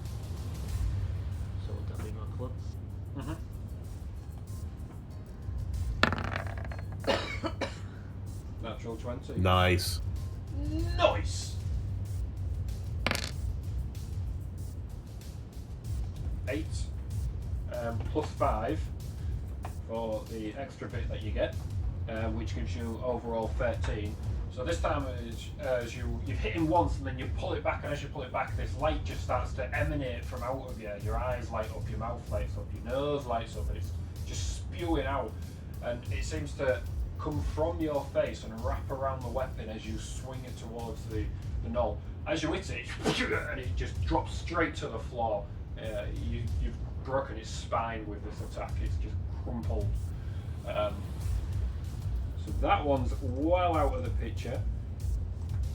D: So would that be my club?
B: Natural 20.
E: Nice.
B: Nice! 8 plus 5 for the extra bit that you get, which gives you overall 13. So this time, as you've hit him once and then you pull it back, and as you pull it back, this light just starts to emanate from out of you. Your eyes light up, your mouth lights up, your nose lights up, and it's just spewing out. And it seems to come from your face and wrap around the weapon as you swing it towards the Gnoll. As you hit it, and it just drops straight to the floor. You've broken its spine with this attack. It's just crumpled. So that one's well out of the picture.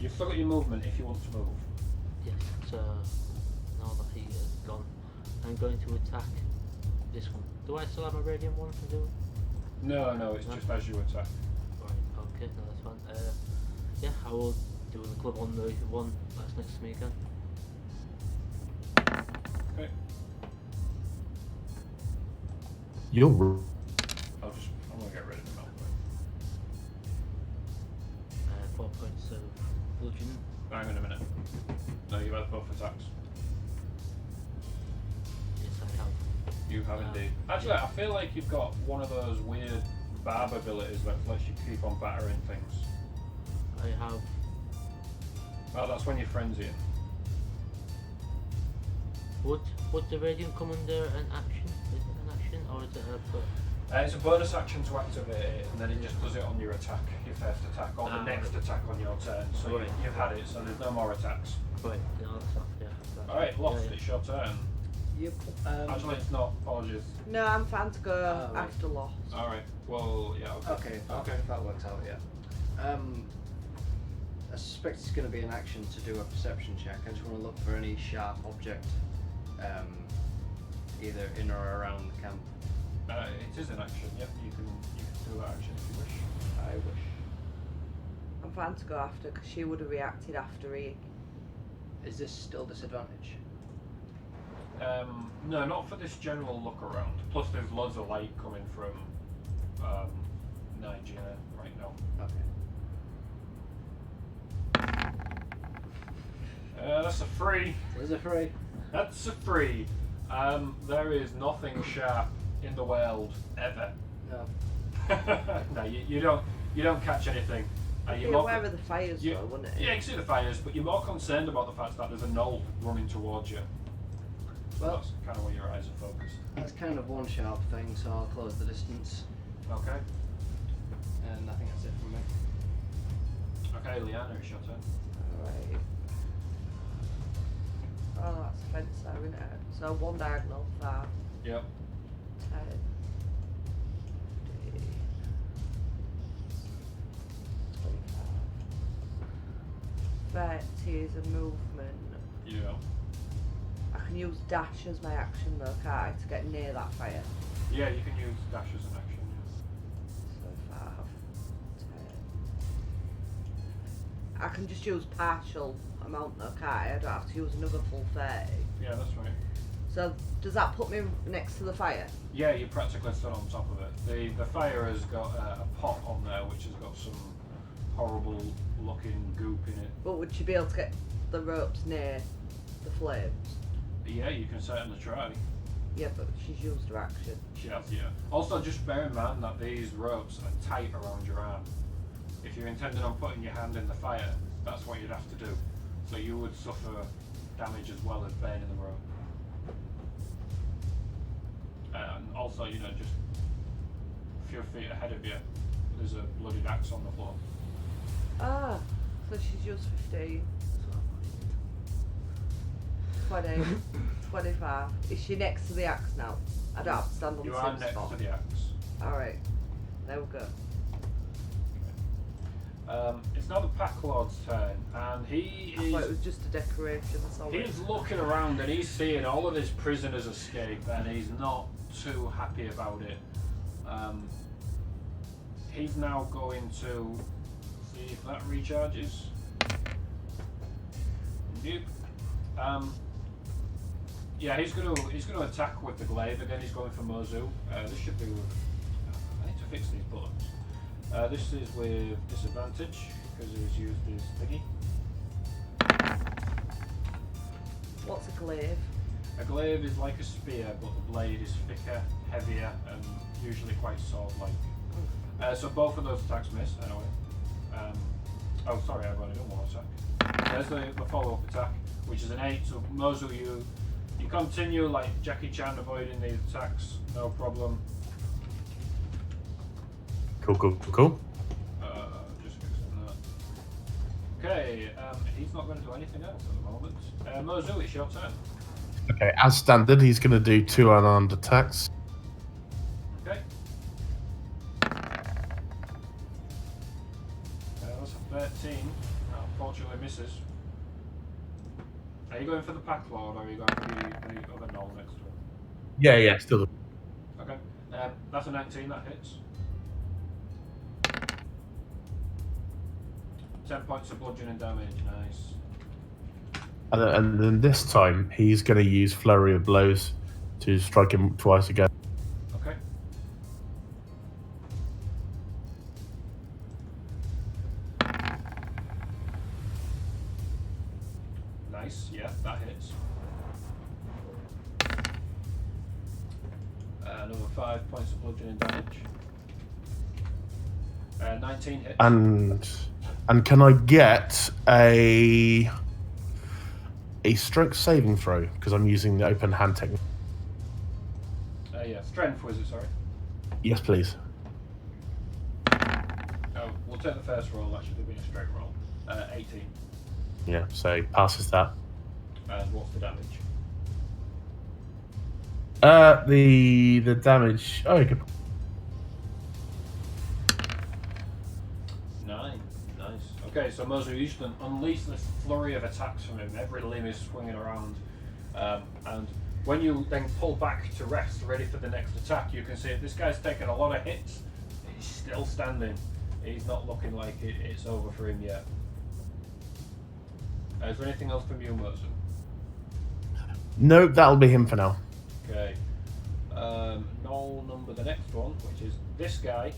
B: You've still got your movement if you want to move.
D: Yes. So now that he is gone, I'm going to attack this one. Do I still have a radiant one to do?
B: No, it's just as you attack.
D: Right, okay, no, that's fine. Yeah, I will do the club on the one that's next to me again.
B: Okay.
E: You're
B: I'm gonna get rid of him.
D: 4 points of bludgeoning.
B: Hang on a minute. No, you had both attacks.
D: Yes, I have.
B: You have indeed. Actually, I feel like you've got one of those weird barb abilities that lets you keep on battering things.
D: I have.
B: Oh, that's when you're frenzying.
D: Would the radiant come under an action? Is it an action or is it a?
B: It's a bonus action to activate it, and then it just does it on your attack, your first attack, or the next attack on your turn. So
D: Right.
B: you've had it, so there's no more attacks.
D: Right, no, that's not. Yeah. That's
B: Alright, Lost,
D: yeah.
B: it's your turn.
A: Yep.
B: Actually, it's not. Apologies.
C: No, I'm fine to go
A: Oh, right.
C: after Lost.
B: Alright, well, yeah,
A: Okay, if that works out, yeah. I suspect it's going to be an action to do a perception check. I just want to look for any sharp object, either in or around the camp.
B: It is an action, yep, you can do that action if you wish.
A: I wish.
C: I'm fine to go after because she would have reacted after he.
A: Is this still disadvantage?
B: No, not for this general look around. Plus, there's loads of light coming from Nigeria right now.
A: Okay.
B: That's a 3.
A: Is it free?
B: That's a 3. There is nothing sharp in the world ever.
A: No.
B: No, you don't catch anything.
C: I'd be
B: You're more
C: aware of the fires
B: you-
C: though, wouldn't it?
B: Yeah, you can see the fires, but you're more concerned about the fact that there's a gnoll running towards you. So
A: Well-
B: that's kind of where your eyes are focused.
A: That's kind of one sharp thing, so I'll close the distance.
B: Okay.
A: And I think that's it from me.
B: Okay, Leanna, it's your turn.
C: Alright. Oh, that's a fence there, isn't it? So one diagonal, 5,
B: Yep.
C: 10, 15, 25. 30 is a movement.
B: Yeah.
C: I can use dash as my action though, can't I, to get near that fire?
B: Yeah, you can use dash as an action.
C: So 5, 10. I can just use partial amount though, can't I? I don't have to use another full 30.
B: Yeah, that's right.
C: So does that put me next to the fire?
B: Yeah, you're practically stood on top of it. The fire has got a pot on there which has got some horrible looking goop in it.
C: But would she be able to get the ropes near the flames?
B: Yeah, you can certainly try.
C: Yeah, but she's used her action.
B: She has, yeah. Also, just bear in mind that these ropes are tight around your arm. If you're intending on putting your hand in the fire, that's what you'd have to do. So you would suffer damage as well as burning the rope. And also, just a few feet ahead of you, there's a bloodied axe on the floor.
C: Ah, so she's used 15. 20, 25. Is she next to the axe now? I don't have to stand on
B: You
C: the
B: are
C: same
B: next
C: spot.
B: to the axe.
C: Alright, there we go.
B: It's now the pack lord's turn, and he
C: I thought it
B: is
C: was just a decoration, sorry.
B: he's looking around and he's seeing all of his prisoners escape, and he's not too happy about it. He's now going to see if that recharges. Indeed. Yeah, he's going to attack with the glaive again. He's going for Mozu. This should be with. I need to fix these buttons. This is with disadvantage because he's used his thingy.
C: What's a glaive?
B: A glaive is like a spear, but the blade is thicker, heavier, and usually quite sword-like. So both of those attacks miss, anyway. Oh, sorry, I've only done one attack. There's the follow-up attack, which is an 8. So Mozu, you continue like Jackie Chan avoiding these attacks, no problem.
E: Cool.
B: Just fixing that. Okay, he's not going to do anything else at the moment. Mozu, it's your turn.
E: Okay, as standard, he's going to do 2 unarmed attacks.
B: Okay. That's a 13. That unfortunately misses. Are you going for the pack lord or are you going for the other gnoll next to him?
E: Yeah, still.
B: Okay. That's a 19, that hits. 10 points of bludgeoning damage, nice.
E: And then this time, he's going to use Flurry of Blows to strike him twice again.
B: Okay. Nice, yeah, that hits. Another 5 points of bludgeoning damage. 19 hits.
E: And can I get a strength saving throw because I'm using the open hand technique?
B: Yeah, strength was it? Sorry.
E: Yes, please.
B: Oh, we'll take the first roll. That should have been a straight roll. 18.
E: Yeah, so he passes that.
B: And what's the damage?
E: The damage. Oh, good.
B: 9. Nice. Okay, so Mozu, you should unleash this flurry of attacks from him. Every limb is swinging around, and when you then pull back to rest, ready for the next attack, you can see if this guy's taken a lot of hits, he's still standing. He's not looking like it's over for him yet. Is there anything else from you, Mozu?
E: No, that'll be him for now.
B: Okay. Gnoll number the next one, which is this guy.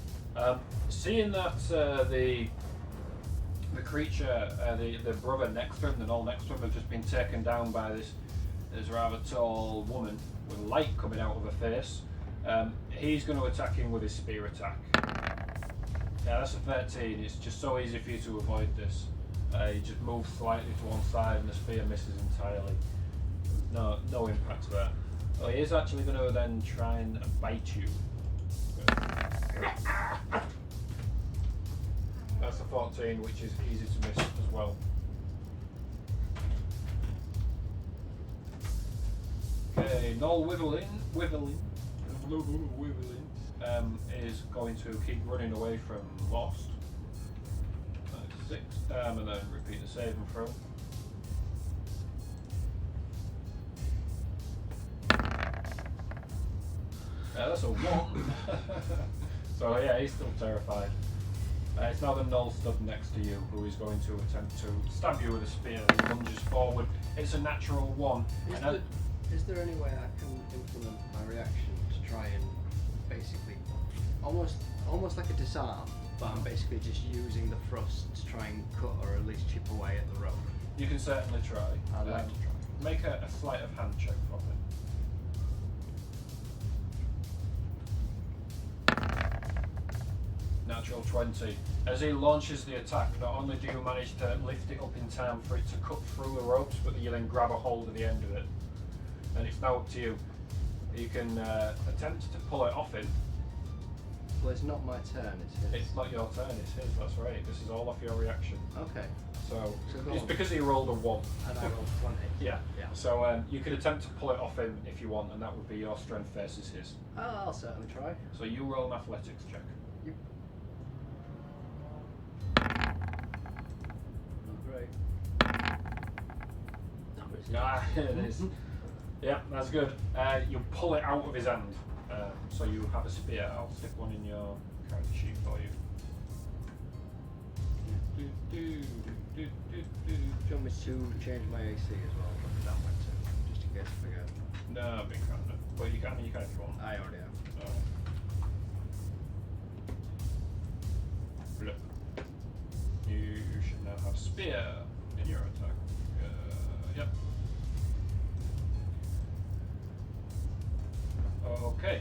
B: Seeing that the creature, the brother next to him, the Gnoll next to him, has just been taken down by this rather tall woman with light coming out of her face, he's going to attack him with his spear attack. Yeah, that's a 13. It's just so easy for you to avoid this. You just move slightly to one side and the spear misses entirely. No impact there. Oh, he is actually going to then try and bite you. That's a 14, which is easy to miss as well. Okay, Gnoll Wivelin is going to keep running away from Lost. 6, and then repeat the save and throw. That's a 1. So yeah, he's still terrified. It's now the Gnoll stood next to you, who is going to attempt to stab you with a spear. He lunges forward. It's a natural 1.
A: Is there any way I can implement my reaction to try and basically almost like a disarm, but I'm basically just using the thrust to try and cut or at least chip away at the rope?
B: You can certainly try.
A: I'd like to try.
B: Make a sleight of hand check for me. Natural 20. As he launches the attack, not only do you manage to lift it up in time for it to cut through the ropes, but you then grab a hold of the end of it. And it's now up to you. You can attempt to pull it off him.
A: Well, it's not my turn, it's his.
B: It's not your turn, it's his, that's right. This is all off your reaction.
A: Okay.
B: So
A: go
B: it's
A: on.
B: because he rolled a 1.
A: And I rolled 20.
B: Yeah.
A: Yeah.
B: So you could attempt to pull it off him if you want, and that would be your strength versus his.
A: I'll certainly try.
B: So you roll an athletics check.
A: Yep. Not great.
B: Ah, it is. Yeah, that's good. You pull it out of his hand. So you have a spear. I'll stick one in your character sheet for you.
A: Do you want me to change my AC as well? Drop it down by 2, just in case I forget.
B: No, big fan of it. Well, you can if you want.
A: I already have.
B: Blip. You should now have spear in your attack. Yep. Okay.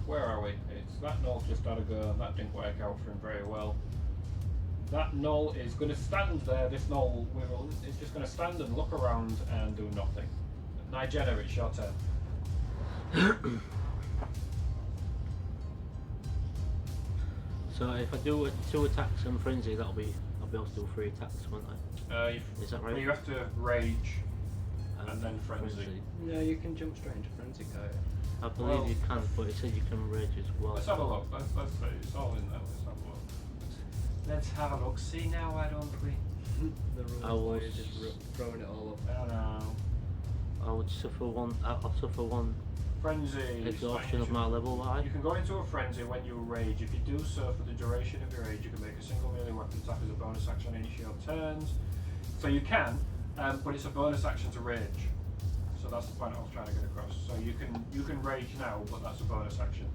B: Where are we? It's that Gnoll just had a go, and that didn't work out for him very well. That Gnoll is going to stand there. This Gnoll is just going to stand and look around and do nothing. Nigella, it's your turn.
D: So if I do 2 attacks and frenzy, I'll be able to do 3 attacks, won't I? Is that right?
B: You have to rage and then frenzy.
A: No, you can jump straight into frenzy, can't you?
D: I believe you can, but it said you can rage as well.
B: Let's have a look. Let's see. It's all in there. Let's have a look. Let's have a look. See now, why don't we?
A: The rules
D: I
A: where
D: was-
A: you're just throwing it all up.
B: I don't know.
D: I would suffer 1. I'll suffer 1
B: Frenzy.
D: Exhaustion of my level Y.
B: You can go into a frenzy when you rage. If you do so for the duration of your rage, you can make a single melee weapon attack as a bonus action on each of your turns. So you can, but it's a bonus action to rage. So that's the point I was trying to get across. So you can rage now, but that's a bonus action.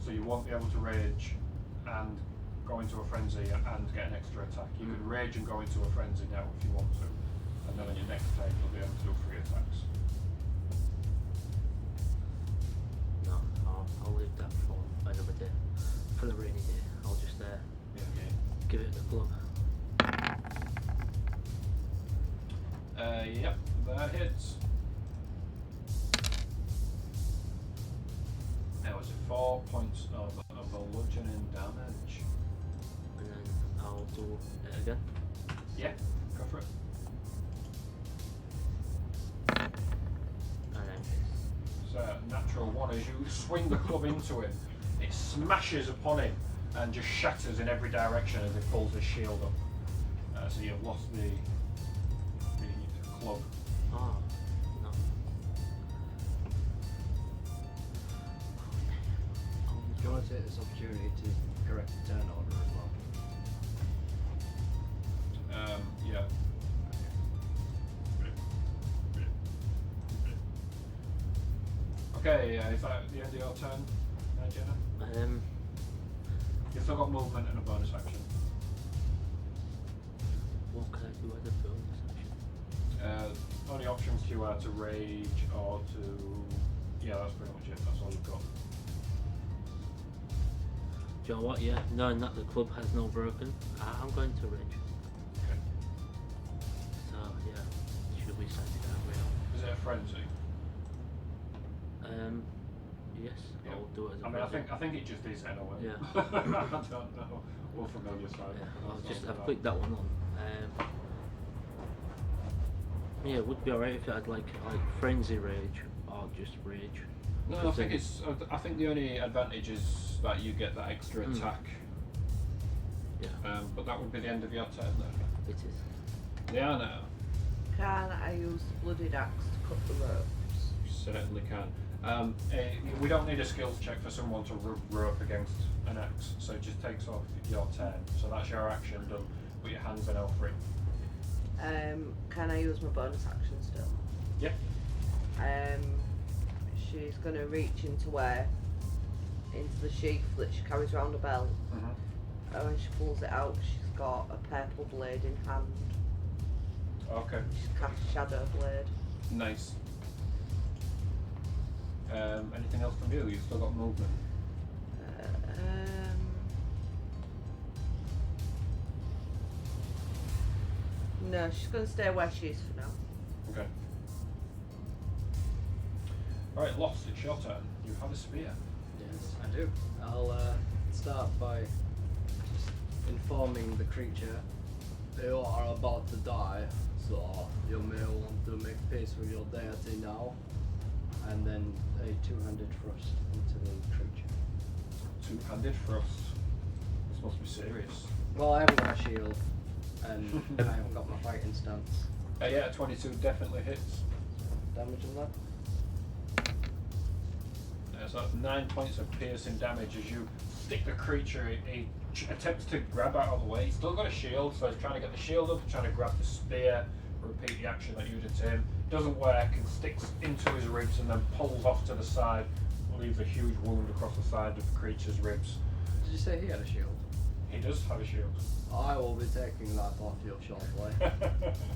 B: So you won't be able to rage and go into a frenzy and get an extra attack. You can rage and go into a frenzy now if you want to, and then on your next turn you'll be able to do 3 attacks.
D: No, I'll leave that for another day. For the rainy day. I'll just give it the club.
B: Yep, that hits. Now it's 4 points of bludgeoning damage.
D: And then I'll do it again.
B: Yeah, go for it.
D: And then
B: So natural 1 as you swing the club into him, it smashes upon him and just shatters in every direction as it pulls his shield up. So you've lost the club.
D: oh no.
A: Do you want to take this opportunity to correct the turn order as well?
B: Yeah. Okay, is that the end of your turn, Jenna? You've still got movement and a bonus action.
D: What can I do as a bonus action?
B: Only options to you are to rage or to... Yeah, that's pretty much it. That's all you've got.
D: Do you know what? Yeah, knowing that the club has no broken, I'm going to rage.
B: Okay.
D: So yeah, should we send it that way?
B: Is it a frenzy?
D: Yes,
B: Yeah.
D: I'll do it as a
B: I mean,
D: frenzy.
B: I think it just is anyway.
D: Yeah.
B: I don't know. We'll familiar side.
D: Yeah, I've clicked that one on. Yeah, it would be alright if it had like frenzy rage or just rage.
B: No, I think it's. I think the only advantage is that you get that extra attack.
D: Yeah,
B: But that would be the end of your turn then.
D: it is.
B: Liana,
C: Can I use the blooded axe to cut the ropes?
B: you certainly can. We don't need a skills check for someone to rub rope against an axe, so it just takes off your turn. So that's your action done, but your hands are now free.
C: Can I use my bonus action still?
B: Yeah.
C: She's gonna reach into the sheath that she carries around her belt, and when she pulls it out, she's got a purple blade in hand.
B: Okay.
C: She's cast Shadow Blade.
B: Nice. Anything else from you? You've still got movement.
C: No, she's gonna stay where she is for now.
B: Okay. Right, Lost, it's your turn. You have a spear.
A: Yes, I do. I'll start by just informing the creature you are about to die, so you may want to make peace with your deity now. And then a two-handed thrust into the creature.
B: Two-handed thrust. This must be serious.
A: Well, I haven't got a shield, and I haven't got my fighting stance.
B: Yeah, 22 definitely hits.
A: Damage on that?
B: So that's 9 points of piercing damage as you stick the creature. He attempts to grab out of the way. He's still got a shield, so he's trying to get the shield up, trying to grab the spear, repeat the action that you did to him. Doesn't work and sticks into his ribs and then pulls off to the side, leaves a huge wound across the side of the creature's ribs.
A: Did you say he had a shield?
B: He does have a shield.
A: I will be taking that off you shortly.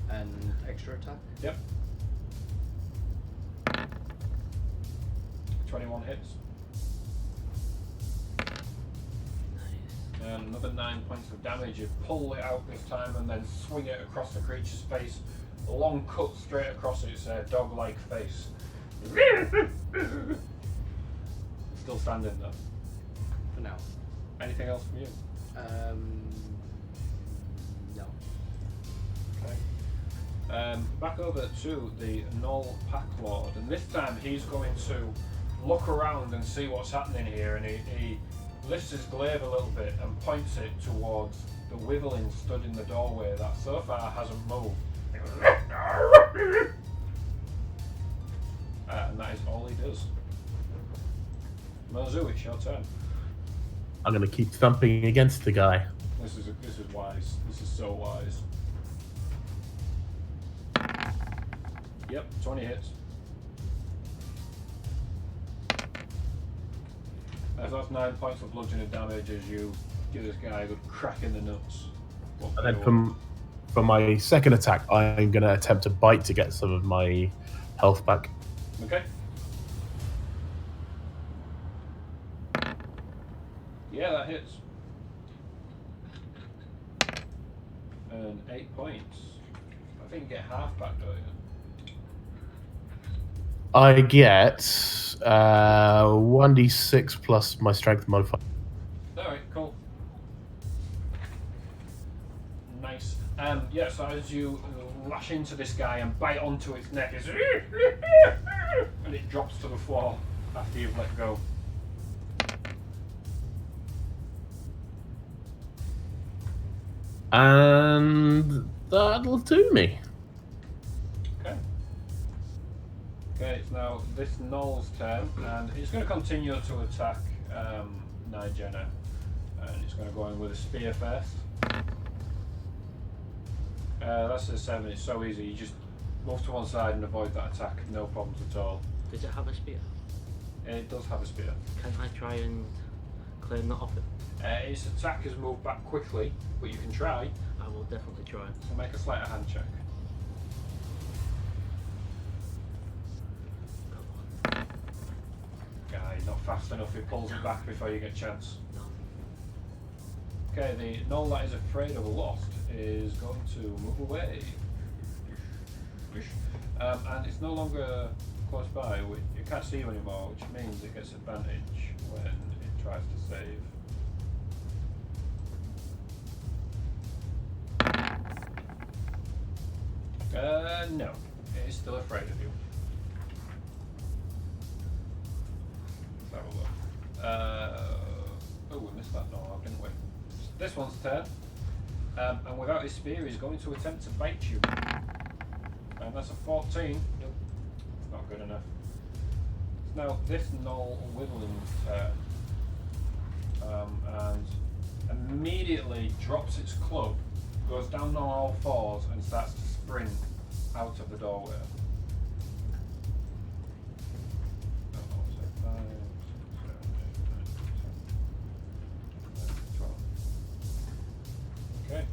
A: And extra attack?
B: Yep. 21 hits.
D: Nice.
B: And another 9 points of damage. You pull it out this time and then swing it across the creature's face. A long cut straight across its dog-like face. Still standing though.
A: For now.
B: Anything else from you?
A: No.
B: Okay. Back over to the Gnoll Pack Lord, and this time he's going to look around and see what's happening here, and he lifts his glaive a little bit and points it towards the Wyverlin stood in the doorway that so far hasn't moved. And that is all he does. Mozu, it's your turn.
E: I'm gonna keep thumping against the guy.
B: This is wise. This is so wise. Yep, 20 hits. That's 9 points of bludgeoning damage as you give this guy a good crack in the nuts.
E: And then for my second attack, I'm gonna attempt to bite to get some of my health back.
B: Okay. Yeah, that hits. And 8 points. I think you get half back, don't you?
E: I get 1d6 plus my strength modifier.
B: Alright, cool. Nice. Yeah, so as you lash into this guy and bite onto its neck, it's and it drops to the floor after you've let go.
E: And that'll do me.
B: Okay. Okay, it's now this Gnolls' turn, and it's going to continue to attack Nigena. And it's going to go in with a spear first. That's a 7, it's so easy. You just move to one side and avoid that attack, no problems at all.
D: Does it have a spear?
B: It does have a spear.
D: Can I try and claim that off it?
B: Its attack has moved back quickly, but you can try.
D: I will definitely try.
B: So make a sleight of hand check.
D: Come on.
B: Guy, not fast enough, he pulls it back before you get a chance.
D: No.
B: Okay, the Gnoll that is afraid of a lost is going to move away. And it's no longer close by, it can't see you anymore, which means it gets advantage when it tries to save. No, it is still afraid of you. Let's have a look. Oh, we missed that Gnoll, didn't we? This one's turn. And without his spear, he's going to attempt to bite you. And that's a 14. Nope, it's not good enough. Now, this Gnoll Witherling's turn. And immediately drops its club, goes down on all fours, and starts to sprint out of the doorway. Okay.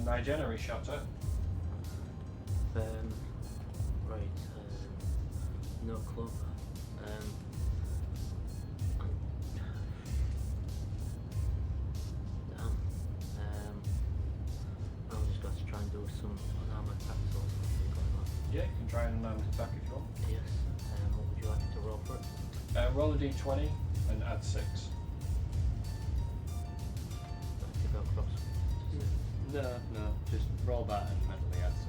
B: Nigena, it's your turn.
D: Right. No club. I'm just going to try and do some unarmored attacks or something like that.
B: Yeah, you can try an unarmed attack if you want.
D: Yes. What would you like me to roll for it?
B: Roll a d20 and add 6.
D: To go across.
A: No, just roll that and mentally add 6.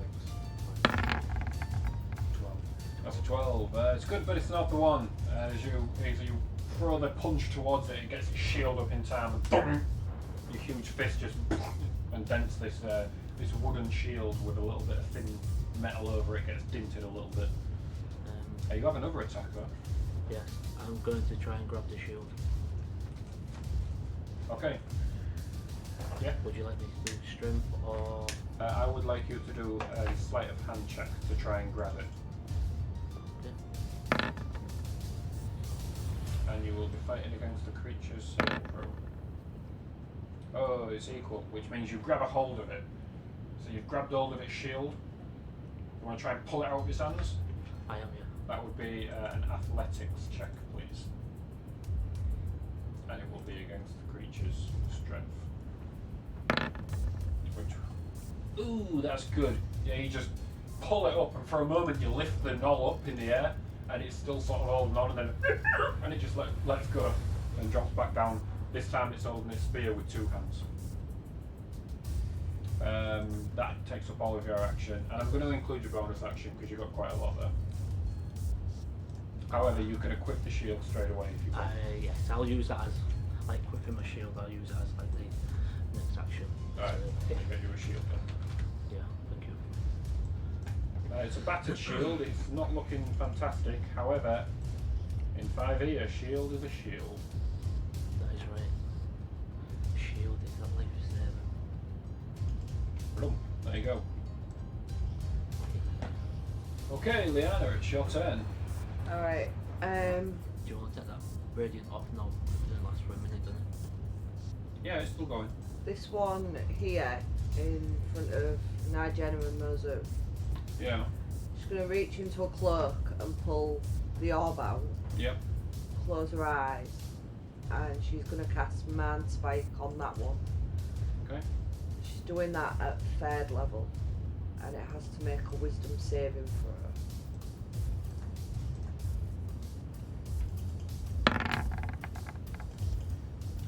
B: 12. That's a 12. It's good, but it's not the one. As you throw the punch towards it, it gets its shield up in time, and boom, your huge fist just and dents this wooden shield with a little bit of thin metal over it. Gets dinted a little bit. You have another attack though.
D: Yes, I'm going to try and grab the shield.
B: Okay. Yeah.
D: Would you like me to do strength or?
B: I would like you to do a sleight of hand check to try and grab it.
D: Okay.
B: And you will be fighting against the creature's saving throw. Oh, it's equal, which means you grab a hold of it. So you've grabbed hold of its shield. You want to try and pull it out of its hands?
D: I am, yeah.
B: That would be an athletics check, please. And it will be against the creature's strength. Ooh, that's good. Yeah, you just pull it up, and for a moment you lift the Gnoll up in the air, and it's still sort of holding on, and then and it just lets go and drops back down. This time it's holding its spear with 2 hands. That takes up all of your action, and I'm going to include your bonus action because you've got quite a lot there. However, you can equip the shield straight away if you want.
D: Yes, I'll use that as, like, equipping my shield, I'll use that as, like, the next action.
B: Alright,
D: So,
B: let me get you a shield then.
D: yeah, thank you.
B: It's a battered shield. It's not looking fantastic. However, in 5e, a shield is a shield.
D: That is right. Shield is that lifesaver.
B: Boom. There you go. Okay, Liana, it's your turn.
C: Alright.
D: Do you want to take that radiant off now? It doesn't last for a minute, does it?
B: Yeah, it's still going.
C: This one here in front of Nigena and Mozu.
B: Yeah.
C: She's going to reach into a cloak and pull the orb out.
B: Yep.
C: Close her eyes. And she's going to cast Man Spike on that one.
B: Okay.
C: She's doing that at 3rd level. And it has to make a wisdom saving throw.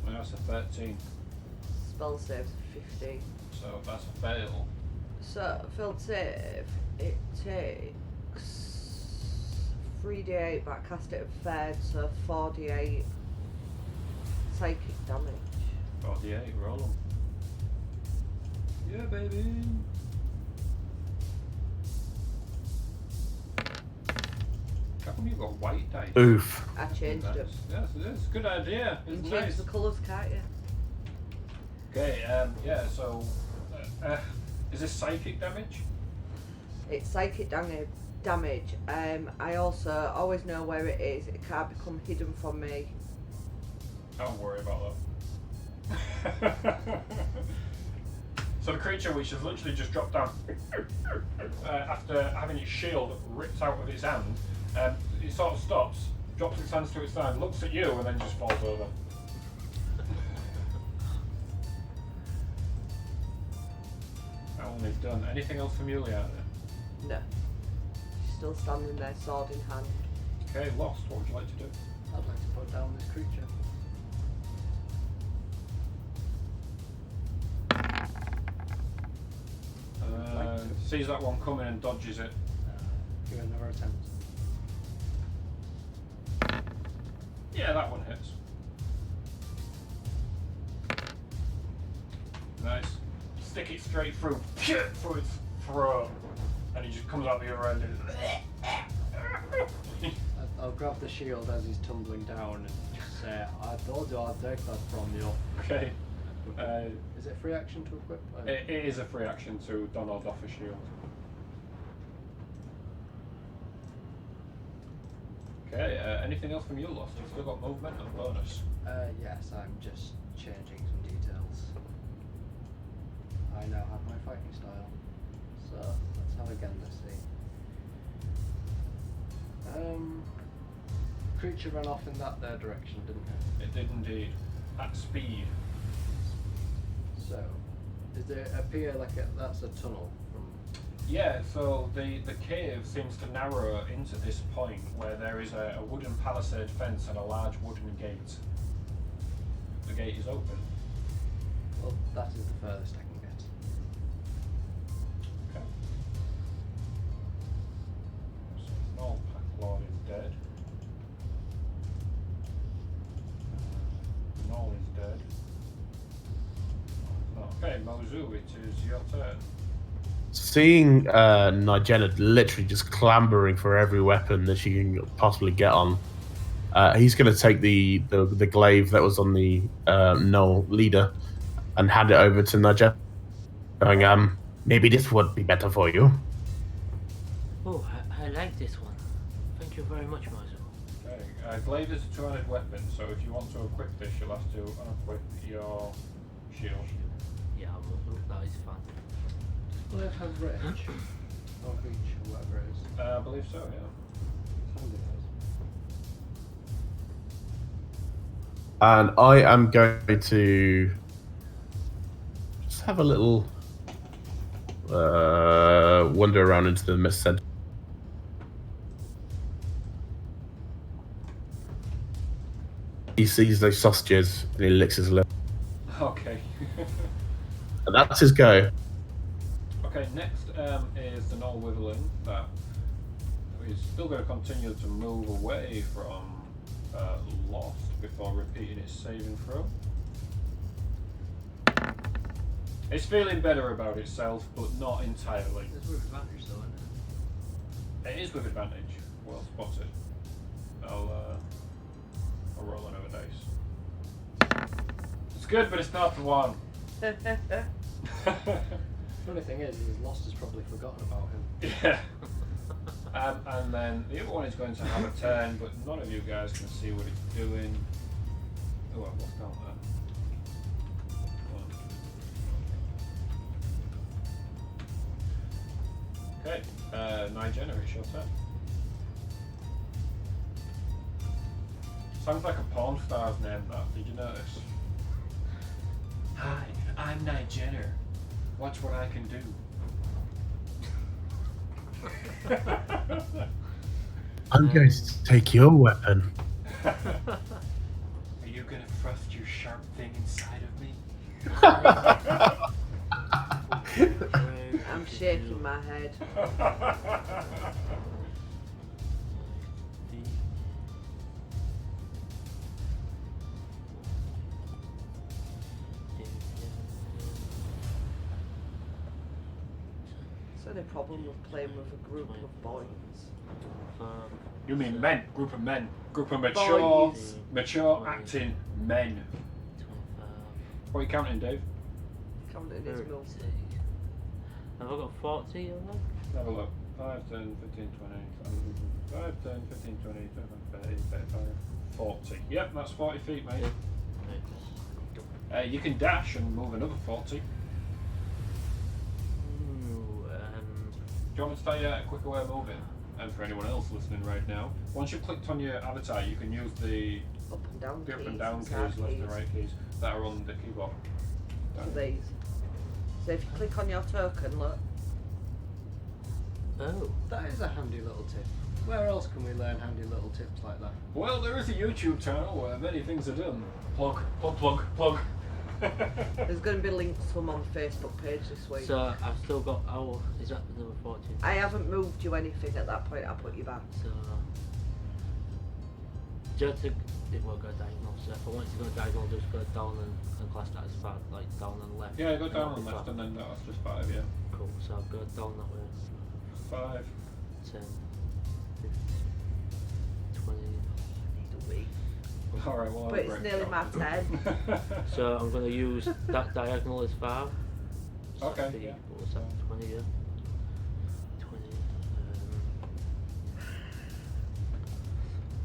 B: Well, that's a 13.
C: Spell saves 15.
B: So that's a fail.
C: So, failed save, it takes 3d8, but I cast it at 3rd, so 4d8 psychic damage.
B: 48, roll them. Yeah, baby. How come you've got white dice?
E: Oof.
C: I changed
B: Nice.
C: it.
B: Yes, it is. Good idea.
C: You
B: It's
C: can change
B: nice.
C: the colours, can't you?
B: Okay, yeah, so is this psychic damage?
C: It's psychic damage. I also always know where it is. It can't become hidden from me.
B: Don't worry about that. So the creature, which has literally just dropped down after having its shield ripped out of its hand, it sort of stops, drops its hands to its side, looks at you, and then just falls over. That one is done. Anything else from you, Liana?
C: No. She's still standing there, sword in hand.
B: Okay, Lost, what would you like to do?
A: I'd like to put down this creature.
B: Sees that one coming and dodges it.
A: Give it another attempt.
B: Yeah, that one hits. Nice. Stick it straight through its throat, and he just comes out the other end and
A: I'll grab the shield as he's tumbling down and just say, I told you I'd take that from you.
B: Okay.
A: Is it free action to equip?
B: It is a free action to don or doff a shield. Okay, anything else from you, Lost? You've still got movement and bonus.
A: Yes, I'm just changing some details. I now have my fighting style. So, let's have again this scene. Creature ran off in that there direction, didn't it?
B: It did indeed. At speed.
A: So, does it appear like that's a tunnel from...
B: Yeah, so the cave seems to narrow into this point where there is a wooden palisade fence and a large wooden gate. The gate is open.
A: Well, that is the furthest I can get.
B: Okay. So Gnoll Packlord is dead. Gnoll is dead. Okay, Mozu, it is your turn.
E: Seeing Nigena literally just clambering for every weapon that she can possibly get on, he's going to take the glaive that was on the Gnoll leader and hand it over to Nigena, going, maybe this would be better for you.
D: Oh, I like this one. Thank you very much, Mozu.
B: Okay, glaive is a two-handed weapon, so if you want to equip this, you'll have to unequip your shield.
D: Yeah, that is fun.
A: Will it have range? Or reach, or whatever it is?
B: I believe so, yeah.
A: Somebody knows.
E: And I am going to just have a little wander around into the mist center. He sees those sausages and he licks his lip.
B: Okay.
E: And that's his go.
B: Okay, next is the Gnoll Wyverling that is still going to continue to move away from Lost before repeating its saving throw. It's feeling better about itself, but not entirely.
A: There's with advantage though, isn't
B: It is with advantage. Well spotted. I'll roll another dice. It's good, but it's not the one.
A: Funny thing is Lost has probably forgotten about him.
B: Yeah. And then the other one is going to have a turn, but none of you guys can see what it's doing. Oh, I've lost out there. Okay, Nigena, it's your turn. Sounds like a porn star's name, that. Did you notice? Hi, I'm Nigena. Watch what I can do.
E: I'm going to take your weapon.
B: Are you gonna thrust your sharp thing inside of me?
C: I'm shaking my head. Is there any problem with playing with a group of boys?
B: You mean men? Group of men. Group of mature,
C: Boys.
B: mature acting men. What are you counting, Dave?
C: Counting his milk.
D: Have I got 40 of them?
B: Have a look. 5, 10, 15, 20, 5, 10, 15, 20, 25, 30, 35, 40. Yep, that's 40 feet, mate. You can dash and move another 40. Do you want me to tell you a quicker way of moving? And for anyone else listening right now, once you've clicked on your avatar, you can use the
C: Up and down
B: up
C: keys.
B: and down keys,
C: side
B: left and right keys that are on the keyboard.
C: For these. So if you click on your token, look.
D: Oh.
A: That is a handy little tip. Where else can we learn handy little tips like that?
B: Well, there is a YouTube channel where many things are done. Plug, plug, plug, plug.
C: There's going to be links to them on the Facebook page this week.
D: So I've still got is that number 14?
C: I haven't moved you anything at that point. I'll put you back.
D: So just to it will go diagonal. So if I want to go diagonal, just go down and class that as far like down and left.
B: Yeah, go down
D: and
B: and left,
D: flat.
B: and then that's just 5. Yeah.
D: Cool. So I'll go down that way.
B: 5.
D: 10, 15, 20.
C: Need a week.
B: All right. Well,
C: But it's nearly my 10.
D: So I'm going to use that diagonal as 5.
B: Okay,
D: The,
B: yeah.
D: What was that? 20, yeah. 20.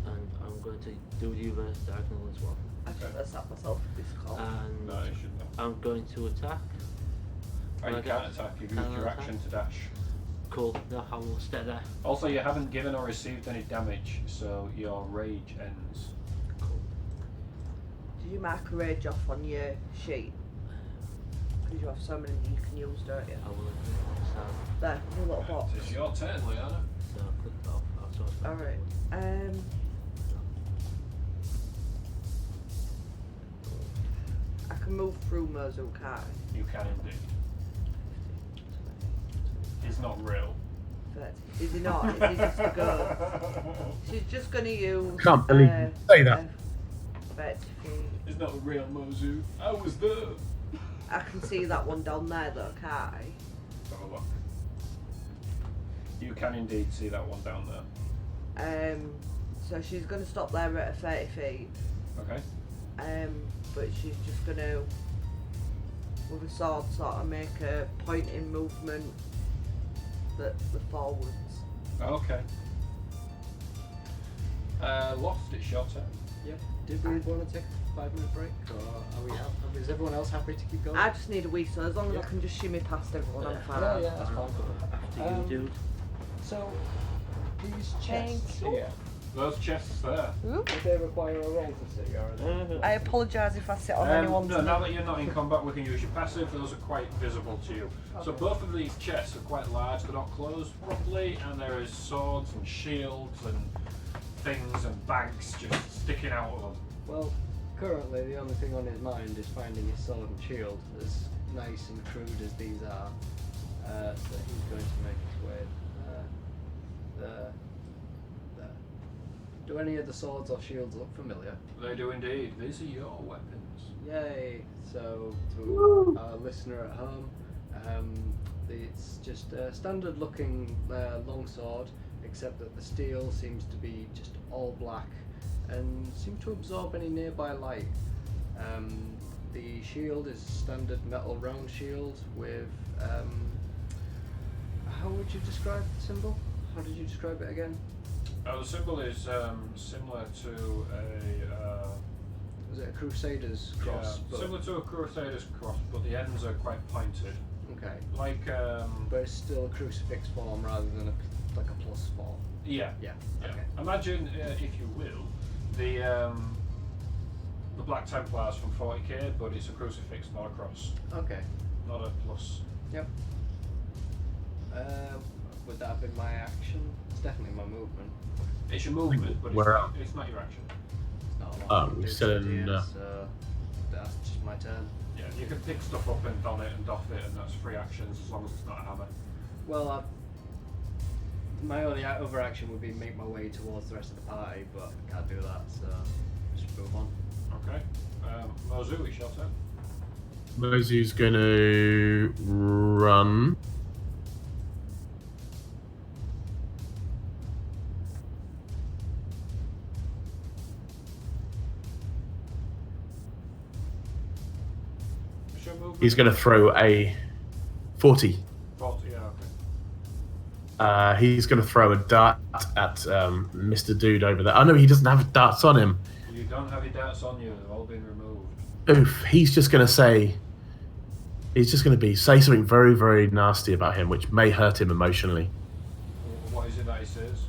D: And I'm going to do the other diagonal as well.
C: I should have sat myself with this call.
D: And
B: No, you shouldn't.
D: I'm going to attack.
B: Oh, you can't attack. You've used your action to dash.
D: Cool. No, I will stay there.
B: Also, you haven't given or received any damage, so your rage ends.
D: Cool.
C: Did you mark a rage off on your sheet? Because you have so many you can use, don't you?
D: I will so
C: There, your little box.
B: It's your turn, Leanna.
D: click that off.
C: Alright. I can move through Mozu, can't I?
B: You can indeed. He's not real.
C: 30. Is he not? Is he just a go? She's just going to use.
E: Can't believe you say that.
C: 30 feet.
B: He's not a real Mozu. I was there.
C: I can see that one down there though, can't I?
B: Have a look. You can indeed see that one down there.
C: So she's going to stop there at 30 feet.
B: Okay.
C: But she's just going to, with a sword, sort of make a pointing movement the forwards.
B: Okay. Lost, it's your turn.
A: Yep. Did we want to take a 5-minute break, or are we? Is everyone else happy to keep going?
C: I just need a wee, so as long as
A: Yeah.
C: I can just shimmy past everyone, I'm fine.
A: Yeah, that's fine.
D: After you, dude.
A: So, these
C: Thank
A: chests
C: you.
A: here,
B: Those chests there.
A: do they require a roll to see, or are they?
C: I apologise if I sit on anyone's
B: No, now that you're not in combat, we can use your passive. Those are quite visible to you. So
A: Okay.
B: both of these chests are quite large. They're not closed properly, and there is swords and shields and things and bags just sticking out of them.
A: Well, currently the only thing on his mind is finding his sword and shield, as nice and crude as these are. So he's going to make his way there. Do any of the swords or shields look familiar?
B: They do indeed. These are your weapons.
A: Yay! So to our listener at home, it's just a standard looking longsword, except that the steel seems to be just all black and seem to absorb any nearby light. The shield is a standard metal round shield with, how would you describe the symbol? How did you describe it again?
B: The symbol is similar to a
A: Was it a Crusader's cross?
B: yeah,
A: But-
B: similar to a Crusader's cross, but the ends are quite pointed.
A: Okay.
B: Like
A: But it's still a crucifix form rather than like a plus form.
B: yeah.
A: Yeah.
B: Yeah.
A: Okay.
B: Imagine, if you will, the Black Templars from 40k, but it's a crucifix, not a cross,
A: Okay.
B: not a plus.
A: Yep. Would that have been my action? It's definitely my movement.
B: It's your movement, but
E: We're
B: it's not your action.
A: It's not a lot
E: Oh,
A: I can
E: we're
A: do
E: still
A: to
E: in,
A: it, so that's just my turn.
B: Yeah, you can pick stuff up and don it and doff it, and that's free actions as long as it's not a hammer.
A: Well, my only other action would be make my way towards the rest of the party, but I can't do that, so just move on.
B: Okay. Mozu, it's your turn.
E: Mozu's going to run.
B: What's your movement?
E: He's going to throw a 40.
B: 40, yeah, okay.
E: He's going to throw a dart at Mr. Dude over there. Oh no, he doesn't have darts on him.
B: You don't have your darts on you, they've all been removed.
E: Oof, he's just going to say something very, very nasty about him, which may hurt him emotionally.
B: What is it that he says?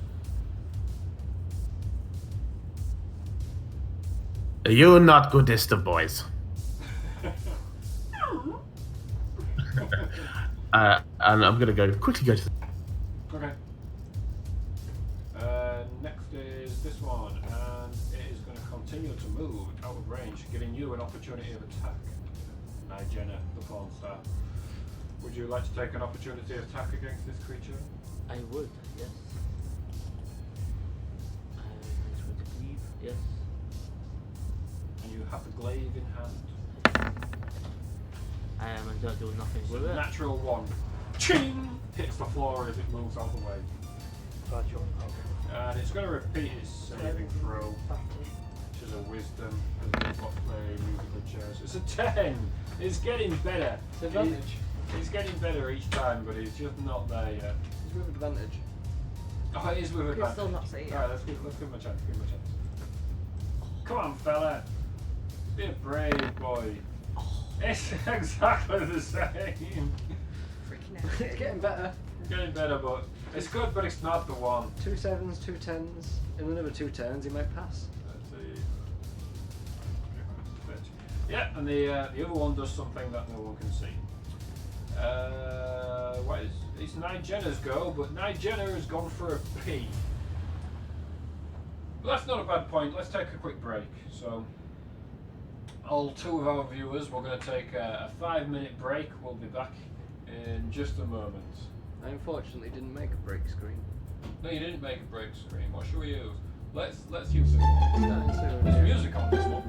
E: You're not goodest of boys. And I'm going to quickly go to the...
B: Okay. Next is this one, and it is going to continue to move out of range, giving you an opportunity of attack. Jenna, the Pawn Star. Would you like to take an opportunity of attack against this creature?
D: I would, yes. I try to cleave, yes.
B: And you have the glaive in hand.
D: And don't do nothing
B: So
D: with it.
B: natural one. Ching! Hits the floor as it moves out of the way.
A: Gotcha.
B: And it's going to repeat its saving throw, which is a wisdom, because we've got play musical chairs. It's a 10! It's getting better.
A: It's advantage.
B: He's getting better each time, but he's just not there yet.
A: It's with advantage.
B: Oh, it is with
C: Can
B: advantage.
C: still not see it.
B: Alright, let's give him a chance, give him a chance. Come on, fella. Be a brave boy. It's exactly the same.
C: Freaking out.
A: It's getting better.
B: Getting better, but it's good, but it's not the one.
A: 2 7s, 2 10s. In another 2 turns, he might pass.
B: Let's see. Yeah, and the other one does something that no one can see. It's Nigena's go, but Nigena has gone for a pee. But that's not a bad point. Let's take a quick break. So, all 2 of our viewers, we're going to take a 5-minute break. We'll be back in just a moment.
A: I unfortunately didn't make a break screen.
B: No, you didn't make a break screen. What should we use? Let's use this one.
A: Starting soon.
B: There's music on this one.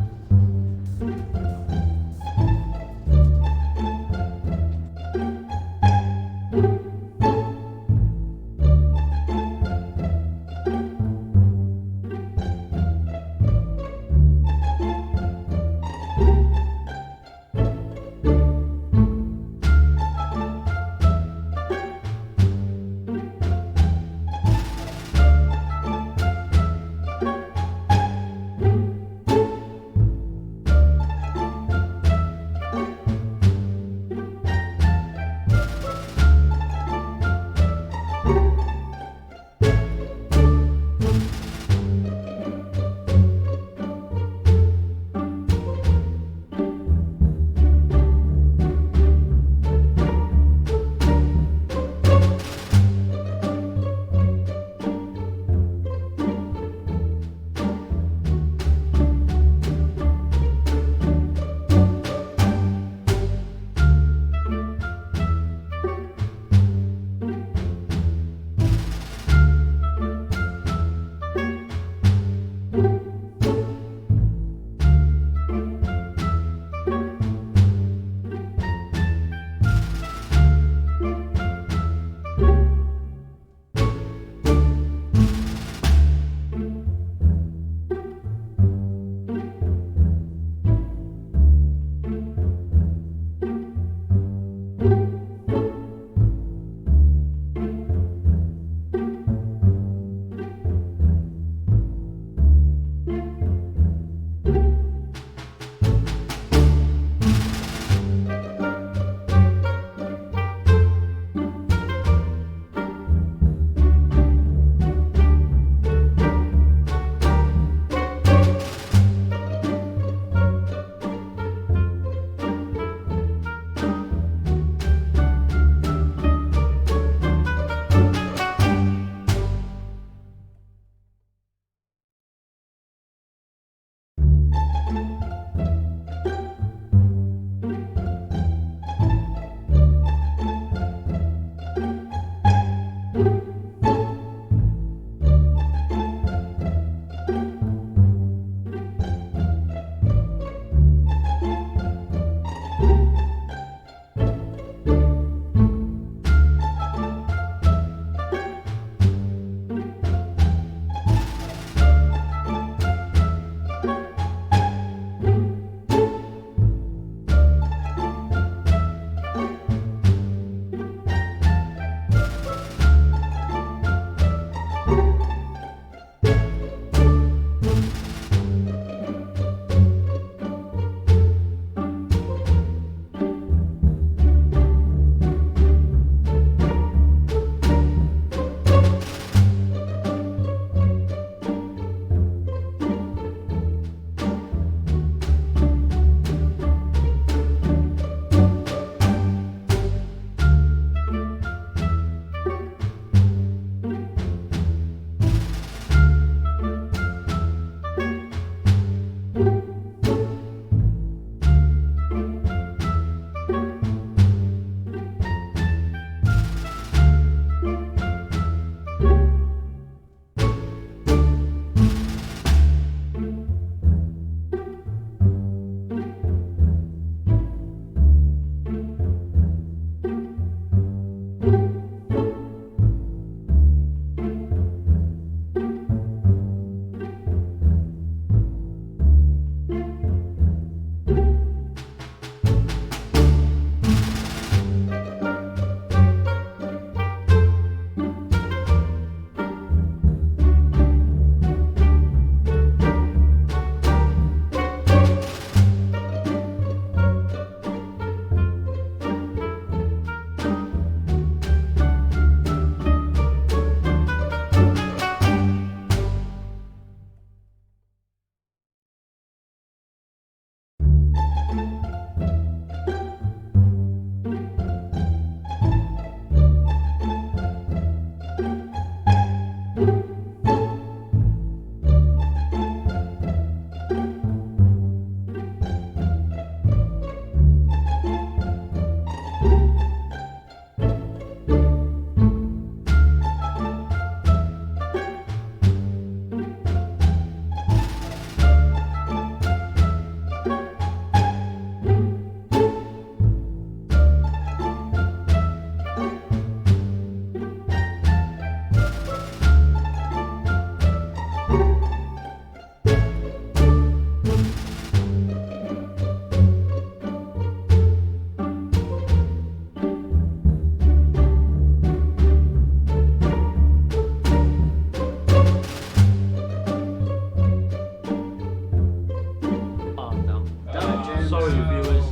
D: Sorry, viewers.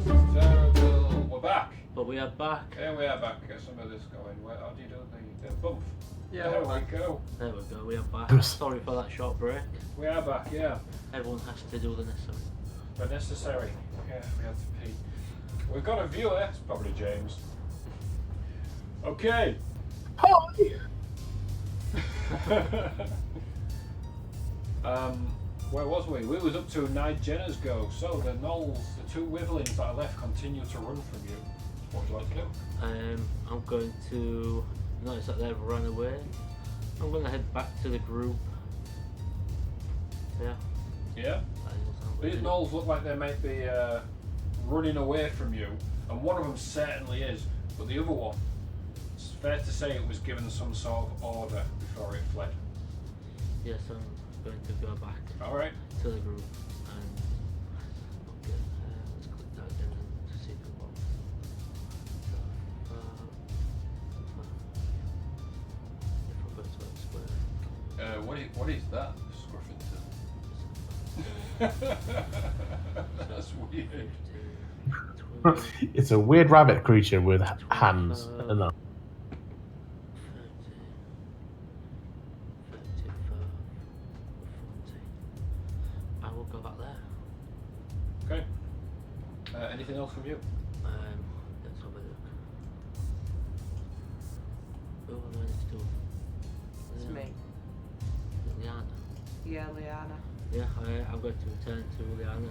B: This is terrible. We're back.
D: But we are back.
B: Yeah, we are back. Get some of this going. How do you do the bump?
A: Yeah,
B: there
A: we're
B: we
A: back.
B: go.
D: There we go, we are back.
E: Yes.
D: Sorry for that short break.
B: We are back, yeah.
D: Everyone has to do the necessary.
B: But necessary. Yeah, we had to pee. We've got a viewer. It's probably James. Okay.
E: Hi.
B: Where was we? We was up to 9 Jenner's go. So the Gnolls, the 2 Witherlings that are left, continue to run from you. What would you like to do?
D: I'm going to notice that they've run away. I'm going to head back to the group. Yeah.
B: Yeah.
D: That is what I'm going
B: These
D: to do.
B: Gnolls look like they might be running away from you, and one of them certainly is, but the other one, it's fair to say it was given some sort of order before it fled.
D: Yes, I'm going to go back
B: Alright.
D: to the group and okay, let's click that again and see the one. If I go to that square.
B: What is that? That's weird.
D: 15, 20,
E: It's a weird rabbit creature with hands. I don't know.
D: 30, 35, 40. I will go back there.
B: Okay. Anything else from you?
D: Let's have a look. Oh, what do I need to do?
C: It's me.
D: Liana.
C: Yeah, Liana.
D: Yeah, I'm going to return to Liana and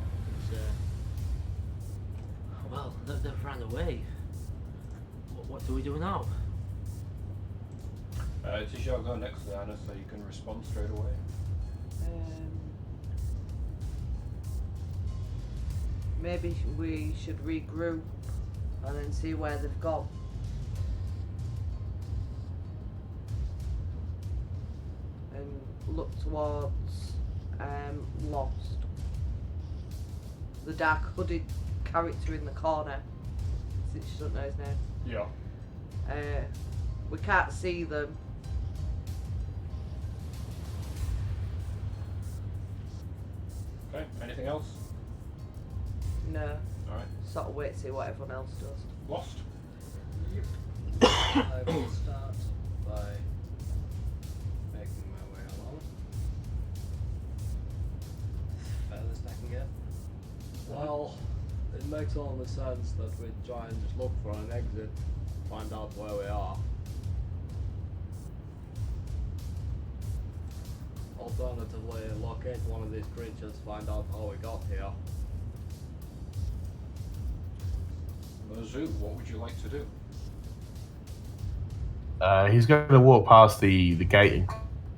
D: well, they've ran away. What do we do now?
B: It is your go next, Liana, so you can respond straight away.
C: Maybe we should regroup and then see where they've gone. And look towards Lost. The dark hooded character in the corner, since you don't know his name.
B: Yeah.
C: We can't see them.
B: Okay. Anything else?
C: No.
B: Alright.
C: Sort of wait to see what everyone else does.
B: Lost?
A: I will start by making my way along. Furthest I can get.
F: Well, it makes all the sense that we try and just look for an exit, find out where we are. Alternatively, locate one of these creatures, find out how we got here.
B: Mizzou, what would you like to do?
E: He's going to walk past the gate and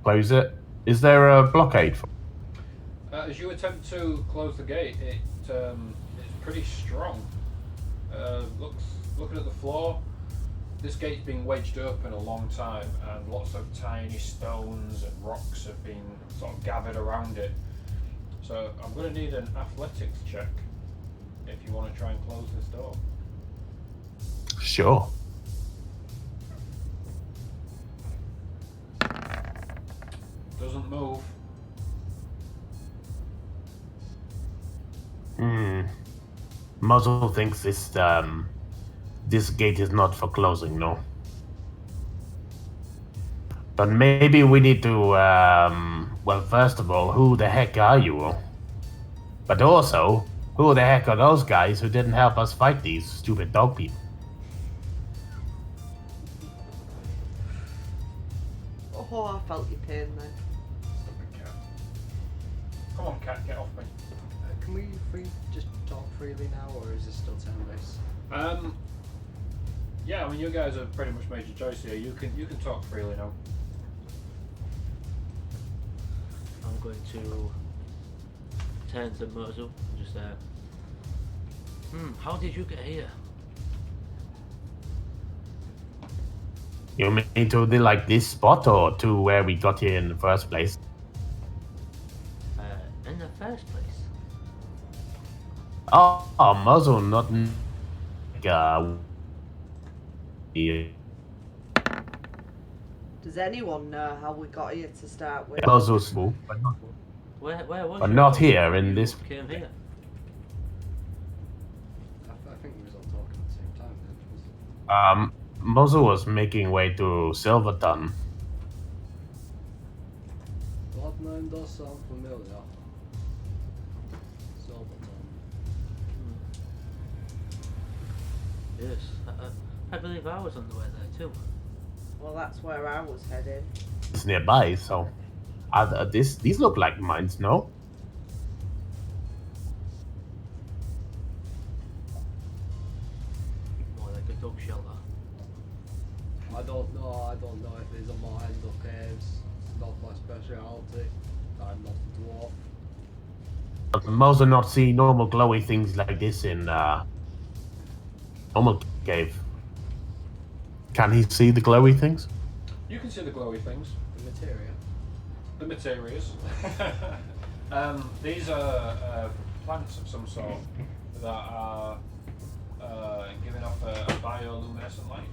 E: close it. Is there a blockade for?
B: As you attempt to close the gate, it's pretty strong. Looking at the floor, this gate's been wedged open a long time, and lots of tiny stones and rocks have been sort of gathered around it. So I'm going to need an athletics check if you want to try and close this door.
E: Sure.
B: Doesn't move.
E: Muzzle thinks this gate is not for closing, no. But maybe we need to, well, first of all, who the heck are you? But also, who the heck are those guys who didn't help us fight these stupid dog people?
C: Oh, I felt your pain then.
B: Stupid cat. Come on, cat, get off me.
A: Can we just talk freely now, or is this still turn-based?
B: Yeah, I mean, you guys have pretty much made your choice here. You can talk freely now.
D: I'm going to turn to Mozu and just say, how did you get here?
E: You mean to this spot or to where we got here in the first place?
D: In the first place.
E: Oh, muzzle, not yeah.
C: Does anyone know how we got here to start with?
E: Muzzle small, but not,
D: Where was
E: but
D: you
E: not
D: when
E: here in
D: you
E: this.
D: came here?
E: Muzzle was making way to Silverton.
F: That name does sound familiar. Silverton.
D: Yes, I believe I was on the way there too.
C: Well, that's where I was heading.
E: It's nearby, so these look like mines, no?
D: More like a dog shelter.
F: I don't know if these are mines or caves. It's not my specialty. I'm not a dwarf.
E: But Muzzle not see normal glowy things like this in normal cave. Can he see the glowy things?
B: You can see the glowy things.
F: The materia.
B: The materials. These are plants of some sort that are giving off a bioluminescent light.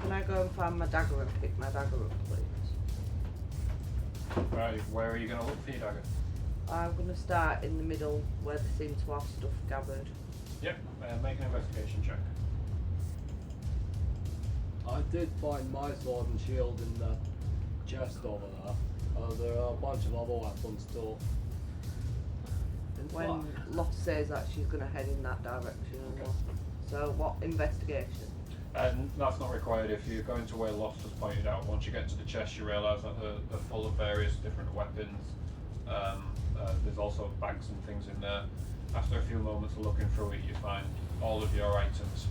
C: Can I go and find my dagger and pick my dagger up, please?
B: Right, where are you going to look for your dagger?
C: I'm going to start in the middle where they seem to have stuff gathered.
B: Yep, make an investigation check.
F: I did find my sword and shield in the chest over there. There are a bunch of other weapons too. In
C: When
F: fact,
C: Lotte says that, she's going to head in that direction.
B: Okay.
C: So, what investigation?
B: That's not required if you're going to where Lost has pointed out. Once you get to the chest, you realise that they're full of various different weapons. There's also bags and things in there. After a few moments of looking through it, you find all of your items.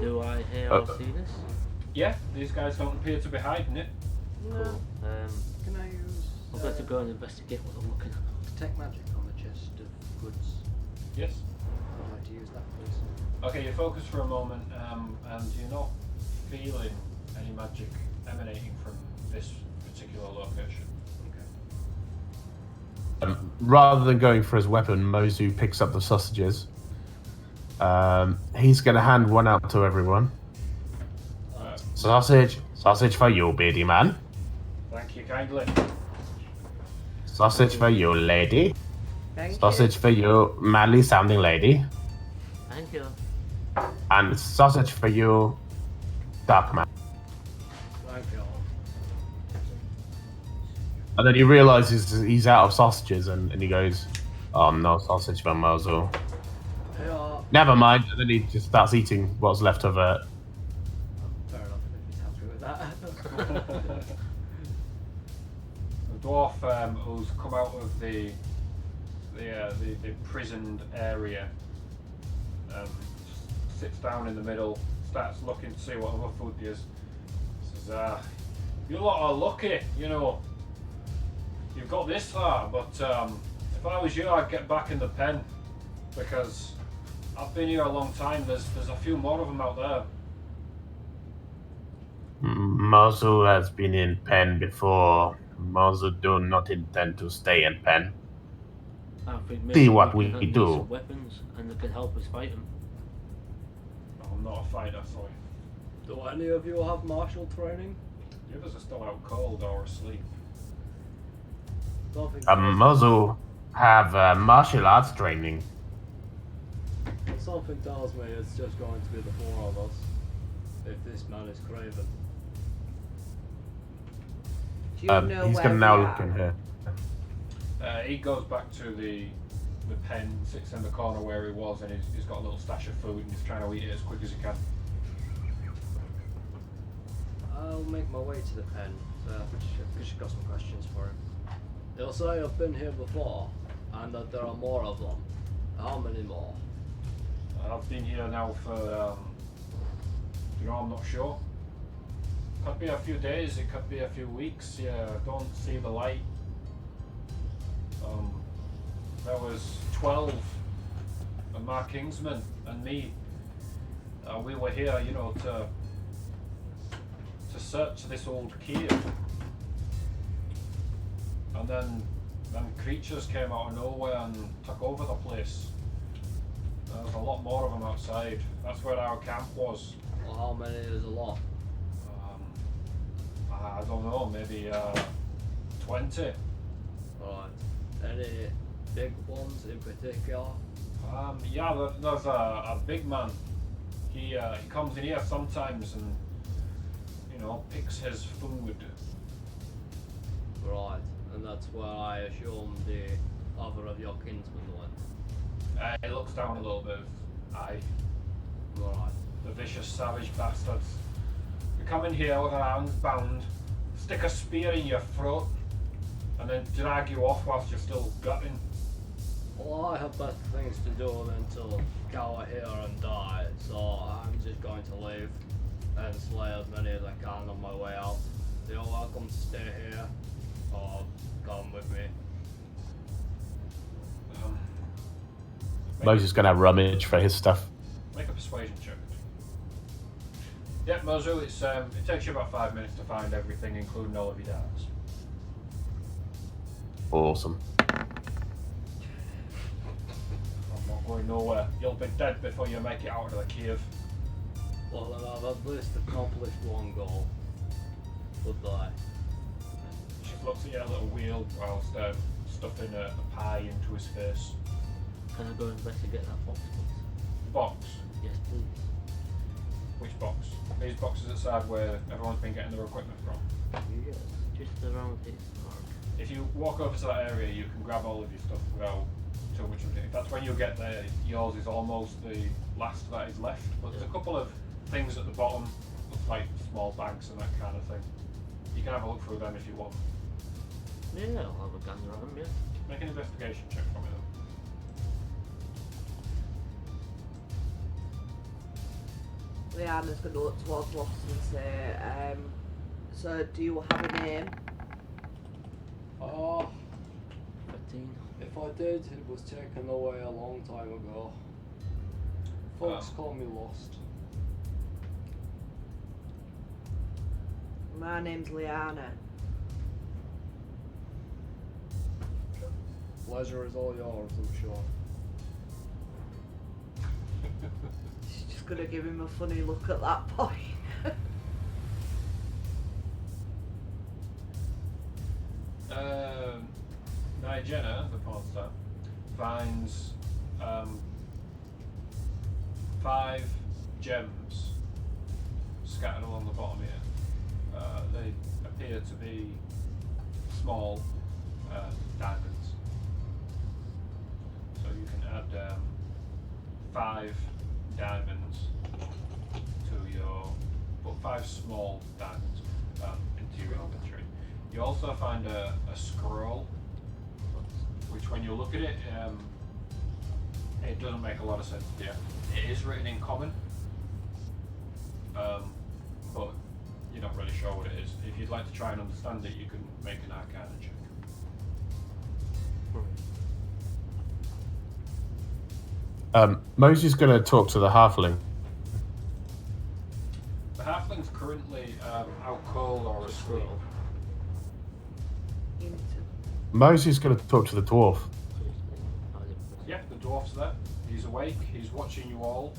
D: Do I hear or see this?
B: Yeah, these guys don't appear to be hiding it.
C: No.
D: Cool.
A: Can I use
D: I'm going to go and investigate what I'm looking at.
A: detect magic on the chest of goods?
B: Yes.
A: I'd like to use that, please.
B: Okay, you focus for a moment, and you're not feeling any magic emanating from this particular location.
A: Okay.
E: Rather than going for his weapon, Mozu picks up the sausages. He's going to hand one out to everyone. Sausage for you, beardy man.
B: Thank you kindly.
E: Sausage for you, lady.
C: Thank
E: Sausage for you, manly sounding lady.
D: Thank you.
E: And sausage for you, dark man.
F: thank you.
E: And then he realizes he's out of sausages and he goes, oh, no sausage for Mozu.
F: Yeah,
E: Never mind. And then he just starts eating what's left of it.
A: Fair enough, if he's happy with that.
B: The dwarf who's come out of the prisoned area sits down in the middle, starts looking to see what other food there is. Says, you lot are lucky, you know. You've got this far, but if I was you, I'd get back in the pen because I've been here a long time. There's a few more of them out there.
E: Mozu has been in pen before. Mozu do not intend to stay in pen.
D: I think
E: See
D: maybe
E: what
D: we
E: we
D: can hand
E: do.
D: you some weapons and they can help us fight them.
B: I'm not a fighter, sorry.
F: do any of you have martial training?
B: The others are still out cold or asleep.
F: Something
E: Mozu have martial arts training.
F: Something tells me it's just going to be the four of us. If this man is craven.
C: Do you know
E: He's
C: where
E: gonna now
C: we
E: look
C: are?
E: in here.
B: He goes back to the pen, sits in the corner where he was, and he's got a little stash of food and he's trying to eat it as quick as he can.
A: I'll make my way to the pen. She's got some questions for him.
F: They'll say I've been here before, and that there are more of them. How many more?
B: I've been here now for, I'm not sure. Could be a few days, it could be a few weeks. Yeah, I don't see the light. There was 12 of my kingsmen and me. We were here, you know, to search this old cave. And then creatures came out of nowhere and took over the place. There was a lot more of them outside. That's where our camp was.
F: Well, how many is a lot?
B: I don't know, maybe 20.
F: Right. Any big ones in particular?
B: Yeah, there's a big man. He comes in here sometimes and, picks his food.
F: Right, and that's where I assume the other of your kinsmen went.
B: He looks down a little bit. Aye,
F: Right.
B: the vicious, savage bastards. They come in here with their hands bound, stick a spear in your throat, and then drag you off whilst you're still gutting.
F: Well, I have better things to do than to cower here and die, so I'm just going to leave and slay as many as I can on my way out. You're welcome to stay here or come with me.
E: Moses is going to rummage for his stuff.
B: Make a persuasion check. Yep, Mozu, it takes you about 5 minutes to find everything, including all of your darts.
E: Awesome.
B: I'm not going nowhere. You'll be dead before you make it out of the cave.
F: Well, then I've at least accomplished one goal. Goodbye.
B: She looks at your little wheel whilst stuffing a pie into his face.
D: Can I go investigate that box, please?
B: Box.
D: Yes, please.
B: Which box? These boxes outside where everyone's been getting their equipment from.
D: Yes, just around this mark.
B: If you walk over to that area, you can grab all of your stuff without too much of it. In fact, when you get there, yours is almost the last that is left. But there's a couple of things at the bottom, looks like small bags and that kind of thing. You can have a look through them if you want.
D: Yeah, I'll have a gander at them, yeah.
B: Make an investigation check for me though.
C: Leanna's going to look towards Ross and say, so do you have a name?
F: Oh,
D: 13.
F: if I did, it was taken away a long time ago. Folks call me Lost.
C: My name's Leanna.
F: Pleasure is all yours, I'm sure.
C: She's just going to give him a funny look at that point.
B: Jenna, the porn star, finds 5 gems scattered along the bottom here. They appear to be small diamonds. So you can add 5 diamonds to your, put 5 small diamonds into your inventory. You also find a scroll, which when you look at it, it doesn't make a lot of sense to you. It is written in common, but you're not really sure what it is. If you'd like to try and understand it, you can make an Arcana check.
E: Mosey's going to talk to the halfling.
B: The halfling's currently out cold or asleep.
E: Mosey's going to talk to the dwarf.
B: Yeah, the dwarf's there. He's awake. He's watching you all.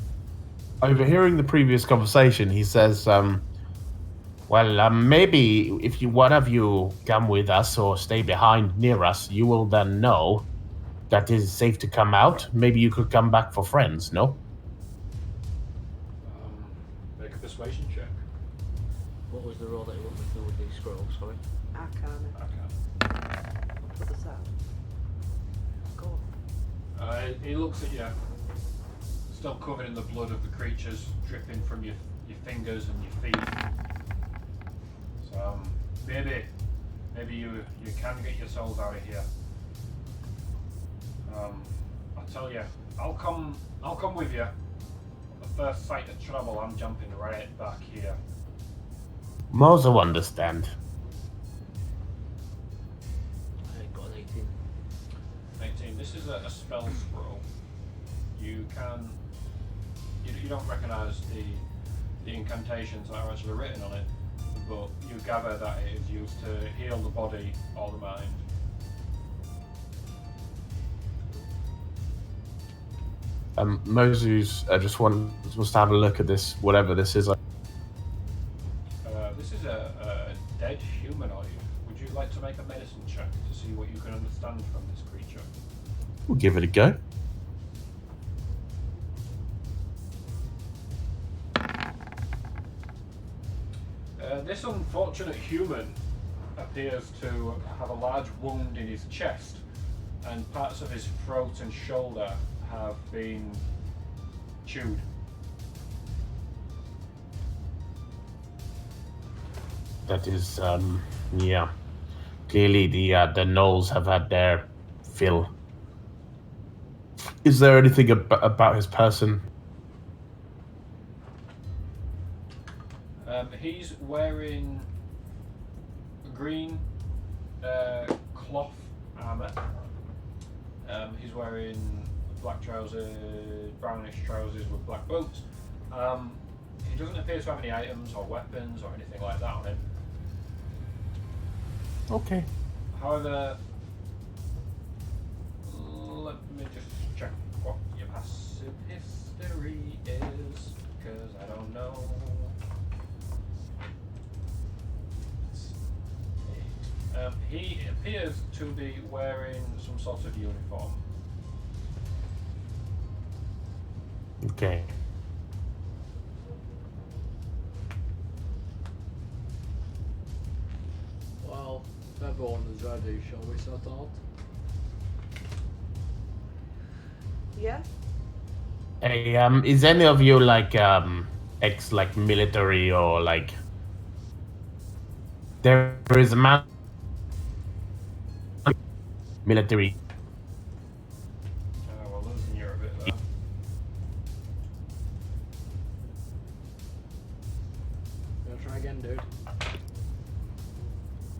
E: Overhearing the previous conversation, he says, well, maybe if one of you come with us or stay behind near us, you will then know that it is safe to come out. Maybe you could come back for friends, no?
B: Make a persuasion check.
D: What was the roll that you want me to do with these scrolls, sorry?
C: Arcana.
B: Arcana.
C: Put this out. Go on.
B: He looks at you, still covered in the blood of the creatures, dripping from your fingers and your feet. So maybe you can get yourselves out of here. I tell you, I'll come with you. The first sight of trouble, I'm jumping right back here.
E: Mozo understand.
D: I got an 18.
B: 18. This is a spell scroll. You don't recognise the incantations that are actually written on it, but you gather that it is used to heal the body or the mind.
E: Mozu's just wants to have a look at this, whatever this is.
B: This is a dead humanoid. Would you like to make a medicine check to see what you can understand from this creature?
E: We'll give it a go.
B: human appears to have a large wound in his chest, and parts of his throat and shoulder have been chewed.
E: That is, yeah. Clearly, the Gnolls have had their fill. Is there anything about his person?
B: He's wearing green cloth armor. He's wearing black trousers, brownish trousers with black boots. He doesn't appear to have any items or weapons or anything like that on him.
E: Okay.
B: However, let me just check what your passive history is, because I don't know. He appears to be wearing some sort of uniform.
E: Okay.
F: Well, if everyone is ready, shall we set out?
C: Yeah.
E: Hey, is any of you like ex like military or like? There is a man. Military.
B: We're losing you a bit there.
F: Gonna try again, dude.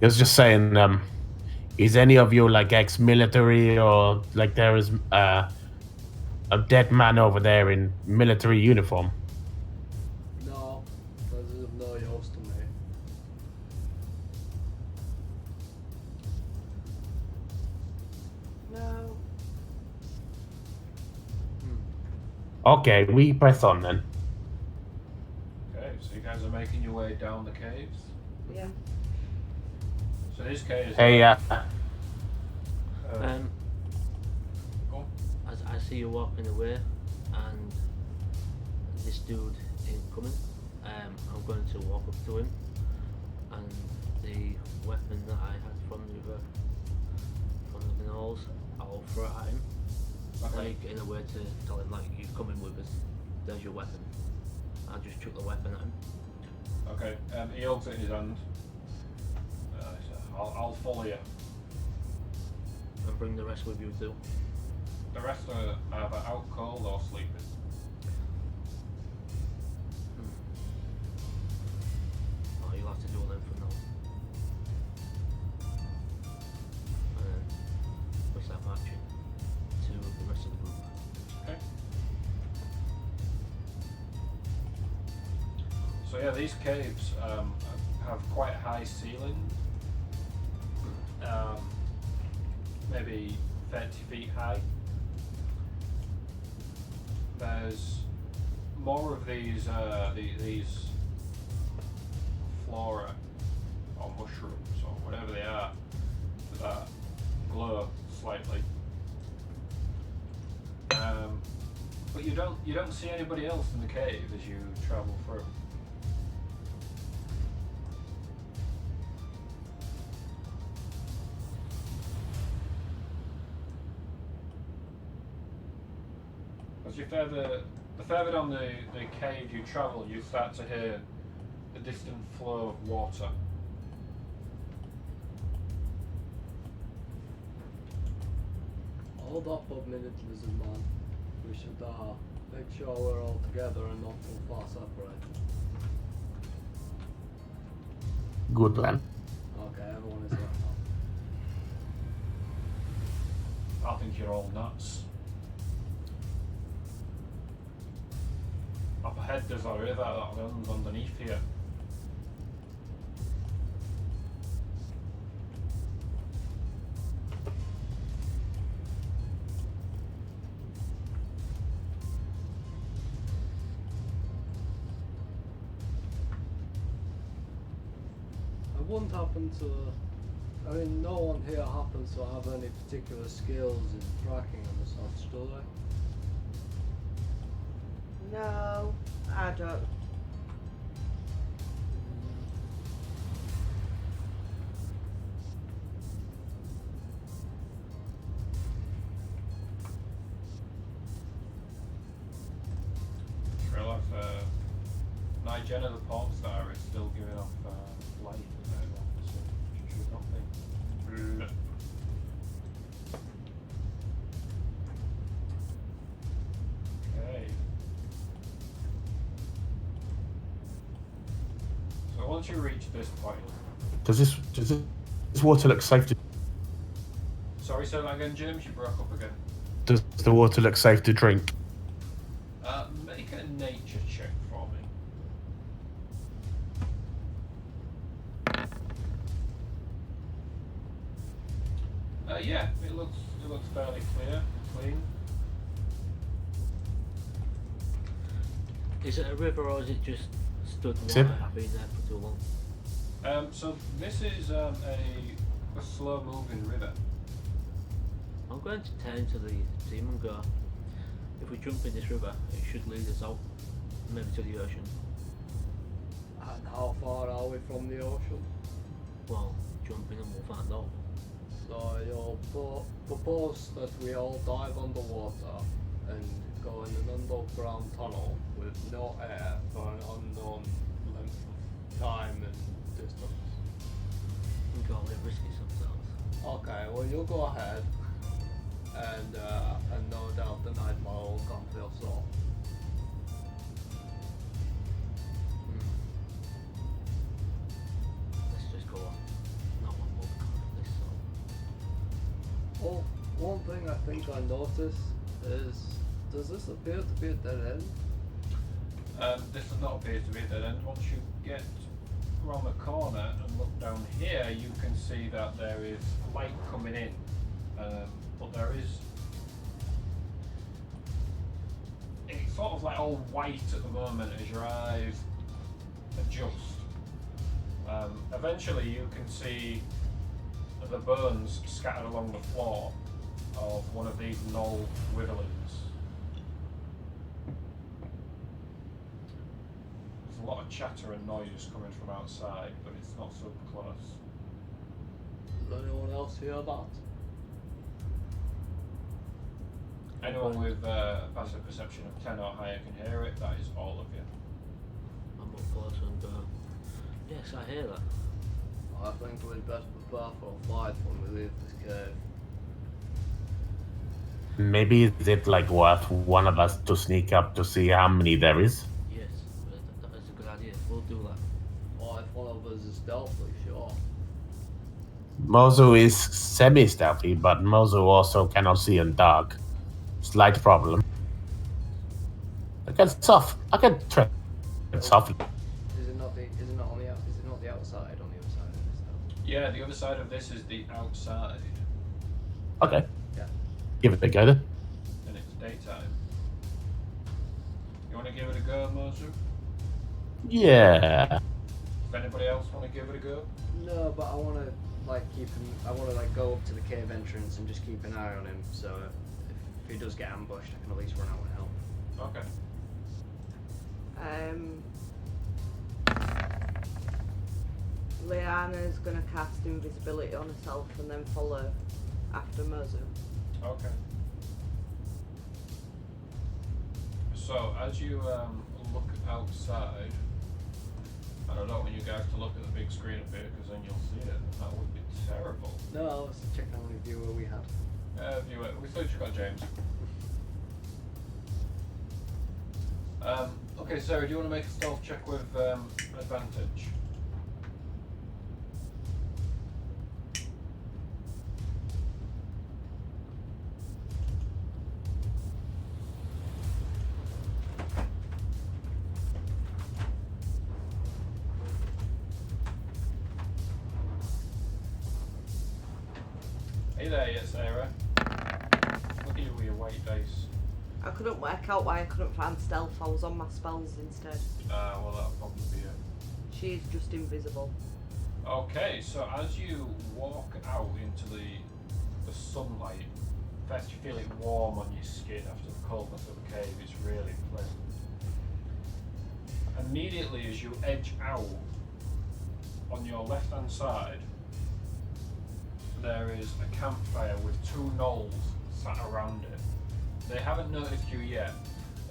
E: I was just saying, is any of you like ex-military or like there is a dead man over there in military uniform?
F: No, this is of no use to me.
C: No.
E: Okay, we press on then.
B: Okay, so you guys are making your way down the caves.
C: Yeah.
B: So these caves.
E: Hey,
B: go
D: Um,
B: on.
D: as I see you walking away, and this dude ain't coming, I'm going to walk up to him, and the weapon that I had from the Gnolls, I'll throw it at him,
B: Okay.
D: like in a way to tell him like, you come in with us. There's your weapon. I'll just chuck the weapon at him.
B: Okay. He holds it in his hand. He says, I'll follow you.
D: And bring the rest with you too.
B: The rest are either out cold or sleeping.
D: Oh, you'll have to do them from now. And then we start marching to the rest of the group.
B: Okay. So yeah, these caves have quite high ceilings. Maybe 30 feet high. There's more of these flora or mushrooms or whatever they are that glow slightly. But you don't see anybody else in the cave as you travel through. As you the further down the cave you travel, you start to hear the distant flow of water.
F: Hold up a minute, lizard man. We should make sure we're all together and not too far separated.
E: Good plan.
F: Okay, everyone is here now.
B: I think you're all nuts. Up ahead there's a river that runs underneath here.
F: I wouldn't happen to. I mean, no one here happens to have any particular skills in tracking and such, do they?
C: No, I don't.
B: Jenna the porn star is still giving off light as I want to say. She should not be. Okay. So once you reach this point,
E: Does this water look safe to?
B: sorry, say that again, James. You broke up again.
E: Does the water look safe to drink?
B: Make a nature check for me. Yeah, it looks fairly clean.
D: Is it a river or is it just stood
E: Sim?
D: water? I've been there for too long.
B: So this is a slow-moving river.
D: I'm going to turn to the team and go, if we jump in this river, it should lead us out, maybe to the ocean.
F: And how far are we from the ocean?
D: Well, jump in and we'll find out.
F: So you'll propose that we all dive underwater and go in an underground tunnel with no air for an unknown length of time and distance.
D: We got a bit risky sometimes.
F: Okay, well you go ahead, and no doubt the nightmare will come to your soul.
D: Let's just go on. No one will come to this so.
F: Well, one thing I think I noticed is, does this appear to be a dead end?
B: This does not appear to be a dead end. Once you get around the corner and look down here, you can see that there is light coming in, but there is. It's sort of like all white at the moment as your eyes adjust. Eventually, you can see the bones scattered along the floor of one of these Gnoll witherlings. There's a lot of chatter and noise coming from outside, but it's not super close.
F: Does anyone else hear that?
B: Anyone with a passive perception of 10 or higher can hear it. That is all of you.
D: I'm up close and go, yes, I hear that.
F: I think we'd better prepare for a fight when we leave this cave.
E: Maybe is it like worth one of us to sneak up to see how many there is?
D: Yes, that is a good idea. We'll do that.
F: Or if one of us is stealthy, sure.
E: Mozu is semi-stealthy, but Mozu also cannot see in dark. Slight problem. I can tread softly.
A: Is it not the outside on the other side of this though?
B: Yeah, the other side of this is the outside,
E: Okay.
A: Yeah.
E: Give it a go then.
B: and it's daytime. You want to give it a go, Mozu?
E: Yeah.
B: Does anybody else want to give it a go?
A: No, but I want to I want to go up to the cave entrance and just keep an eye on him. So if he does get ambushed, I can at least run out and help.
B: Okay.
C: Liana's gonna cast invisibility on herself and then follow after Mozu.
B: Okay. So as you look outside, and I don't want you guys to look at the big screen up here because then you'll see it. That would be terrible.
A: No, I was checking how many viewer we had.
B: We thought you got James. Okay, Sarah, do you want to make a stealth check with advantage? Hey there, yes, Sarah. Look at you with your white dice.
C: I couldn't work out why I couldn't find stealth. I was on my spells instead.
B: Well, that'll probably be it.
C: She's just invisible.
B: Okay, so as you walk out into the sunlight, first you feel it warm on your skin after the coldness of the cave. It's really pleasant. Immediately as you edge out, on your left hand side, there is a campfire with two gnolls sat around it. They haven't noticed you yet.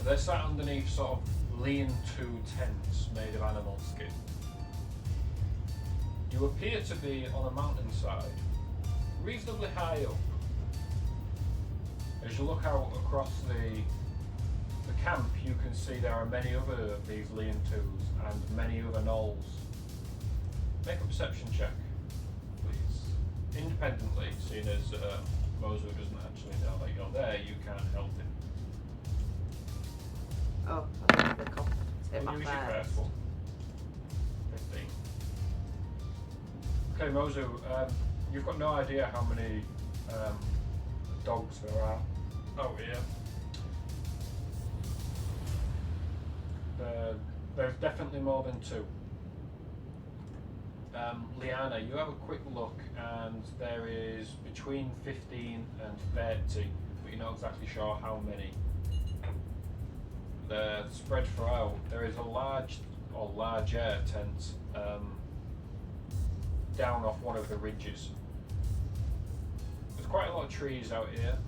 B: They're sat underneath sort of lean-to tents made of animal skin. You appear to be on a mountainside, reasonably high up. As you look out across the camp, you can see there are many other of these lean-tos and many other gnolls. Make a perception check, please. Independently, seeing as Mozu doesn't actually know that you're there, you can't help him.
C: Oh, I don't have the confidence in my
B: Use your
C: face.
B: first one. 15. Okay, Mozu, you've got no idea how many dogs there are out here. There's definitely more than 2. Liana, you have a quick look and there is between 15 and 30, but you're not exactly sure how many. They're spread throughout. There is a large or larger tent down off one of the ridges. There's quite a lot of trees out here,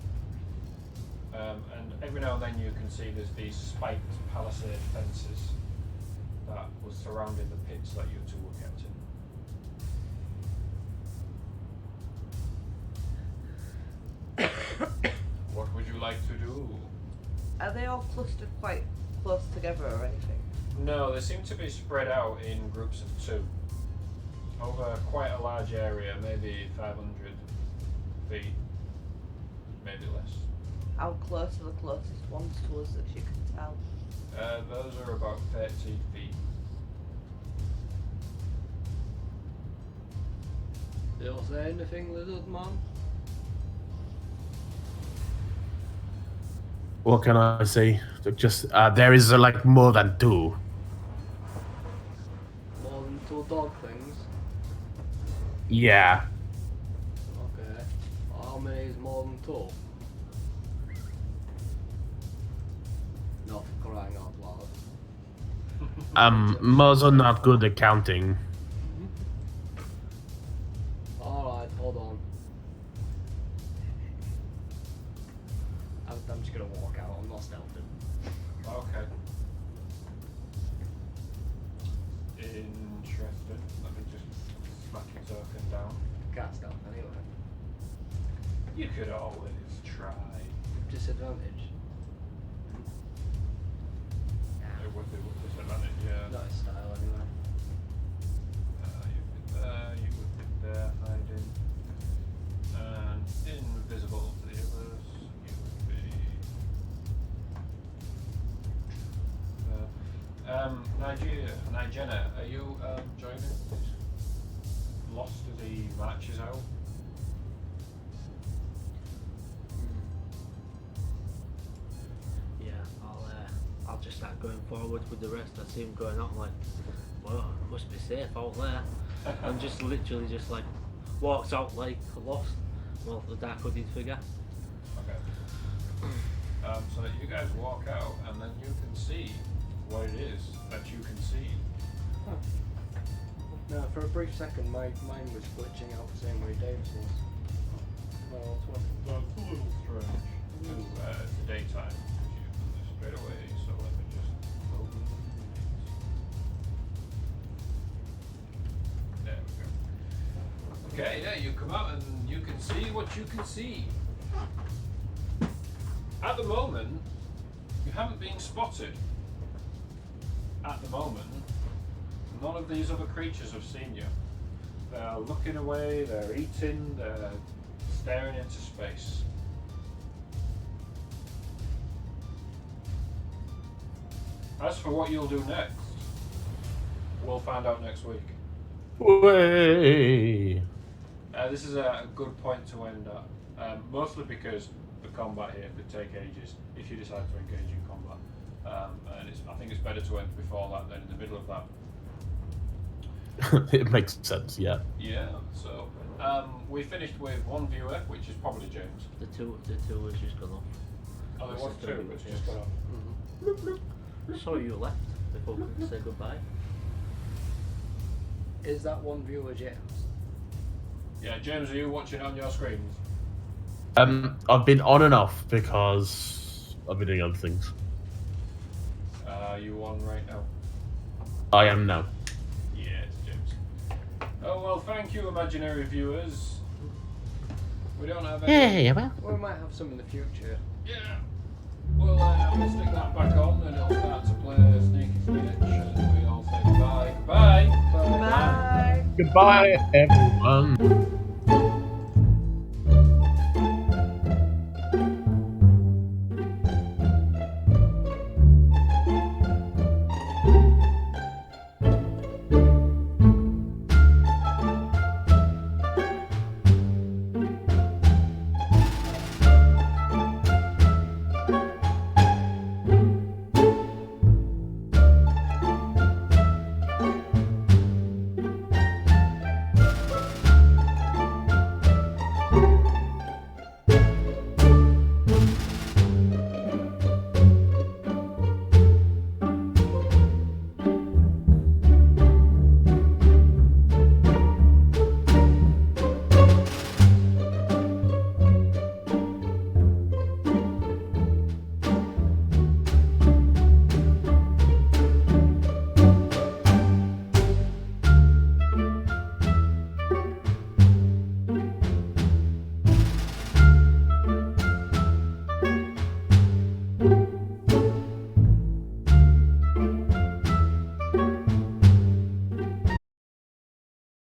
B: and every now and then you can see there's these spiked palisade fences that was surrounding the pits that you two were kept in. What would you like to do?
C: Are they all clustered quite close together or anything?
B: No, they seem to be spread out in groups of 2 over quite a large area, maybe 500 feet, maybe less.
C: How close are the closest ones to us that you can tell?
B: Those are about 30 feet.
F: You'll say anything, lizard man?
E: What can I say? Just there is like more than 2.
F: More than 2 dog things?
E: Yeah.
F: Okay. How many is more than 2? No, for crying out loud.
E: Mo's are not good at counting.
F: Alright, hold on. I'm just gonna walk out, I'm not stealthing.
B: Okay. Interesting. Let me just smack your token down.
F: Can't stealth anyway.
B: You could always try.
F: Disadvantage.
B: It would be with disadvantage, yeah.
F: Not his style anyway.
B: You would be there, hiding. And invisible to the others. You would be Nigena, are you joining this? Lost as he marches out?
D: Yeah, I'll just start going forward with the rest. I see him going out. I'm like, well, it must be safe out there. And just literally just like walks out like lost. Well, the dark hooded figure.
B: Okay. So you guys walk out, and then you can see what it is that you can see.
F: No, for a brief second, mine was glitching out the same way Dave's was. Well,
B: That's a little strange. It's the daytime. You've done this straight away, so let me just open the There we go. Okay, yeah, you come out and you can see what you can see. At the moment, you haven't been spotted. At the moment, none of these other creatures have seen you. They're looking away, they're eating, they're staring into space. As for what you'll do next, we'll find out next week.
E: Way.
B: This is a good point to end at, mostly because the combat here could take ages if you decide to engage in combat. And I think it's better to end before that than in the middle of that.
E: It makes sense, yeah.
B: Yeah, so we finished with 1 viewer, which is probably James.
D: The two was just gone off.
B: Oh, there was
D: This is
B: 2,
D: the
B: which
D: yes.
B: just got off.
D: Sorry you left before we could say goodbye.
F: is that one viewer James?
B: Yeah, James, are you watching on your screens?
E: I've been on and off because I've been doing other things.
B: Are you on right now?
E: I am now.
B: Yes, James. Oh well, thank you, imaginary viewers. We don't have any.
E: Yeah, well.
A: We might have some in the future.
B: Yeah. We'll stick that back on and it'll start to play Sneaky Snitch and we all say goodbye. Goodbye.
C: Bye.
E: Goodbye, everyone.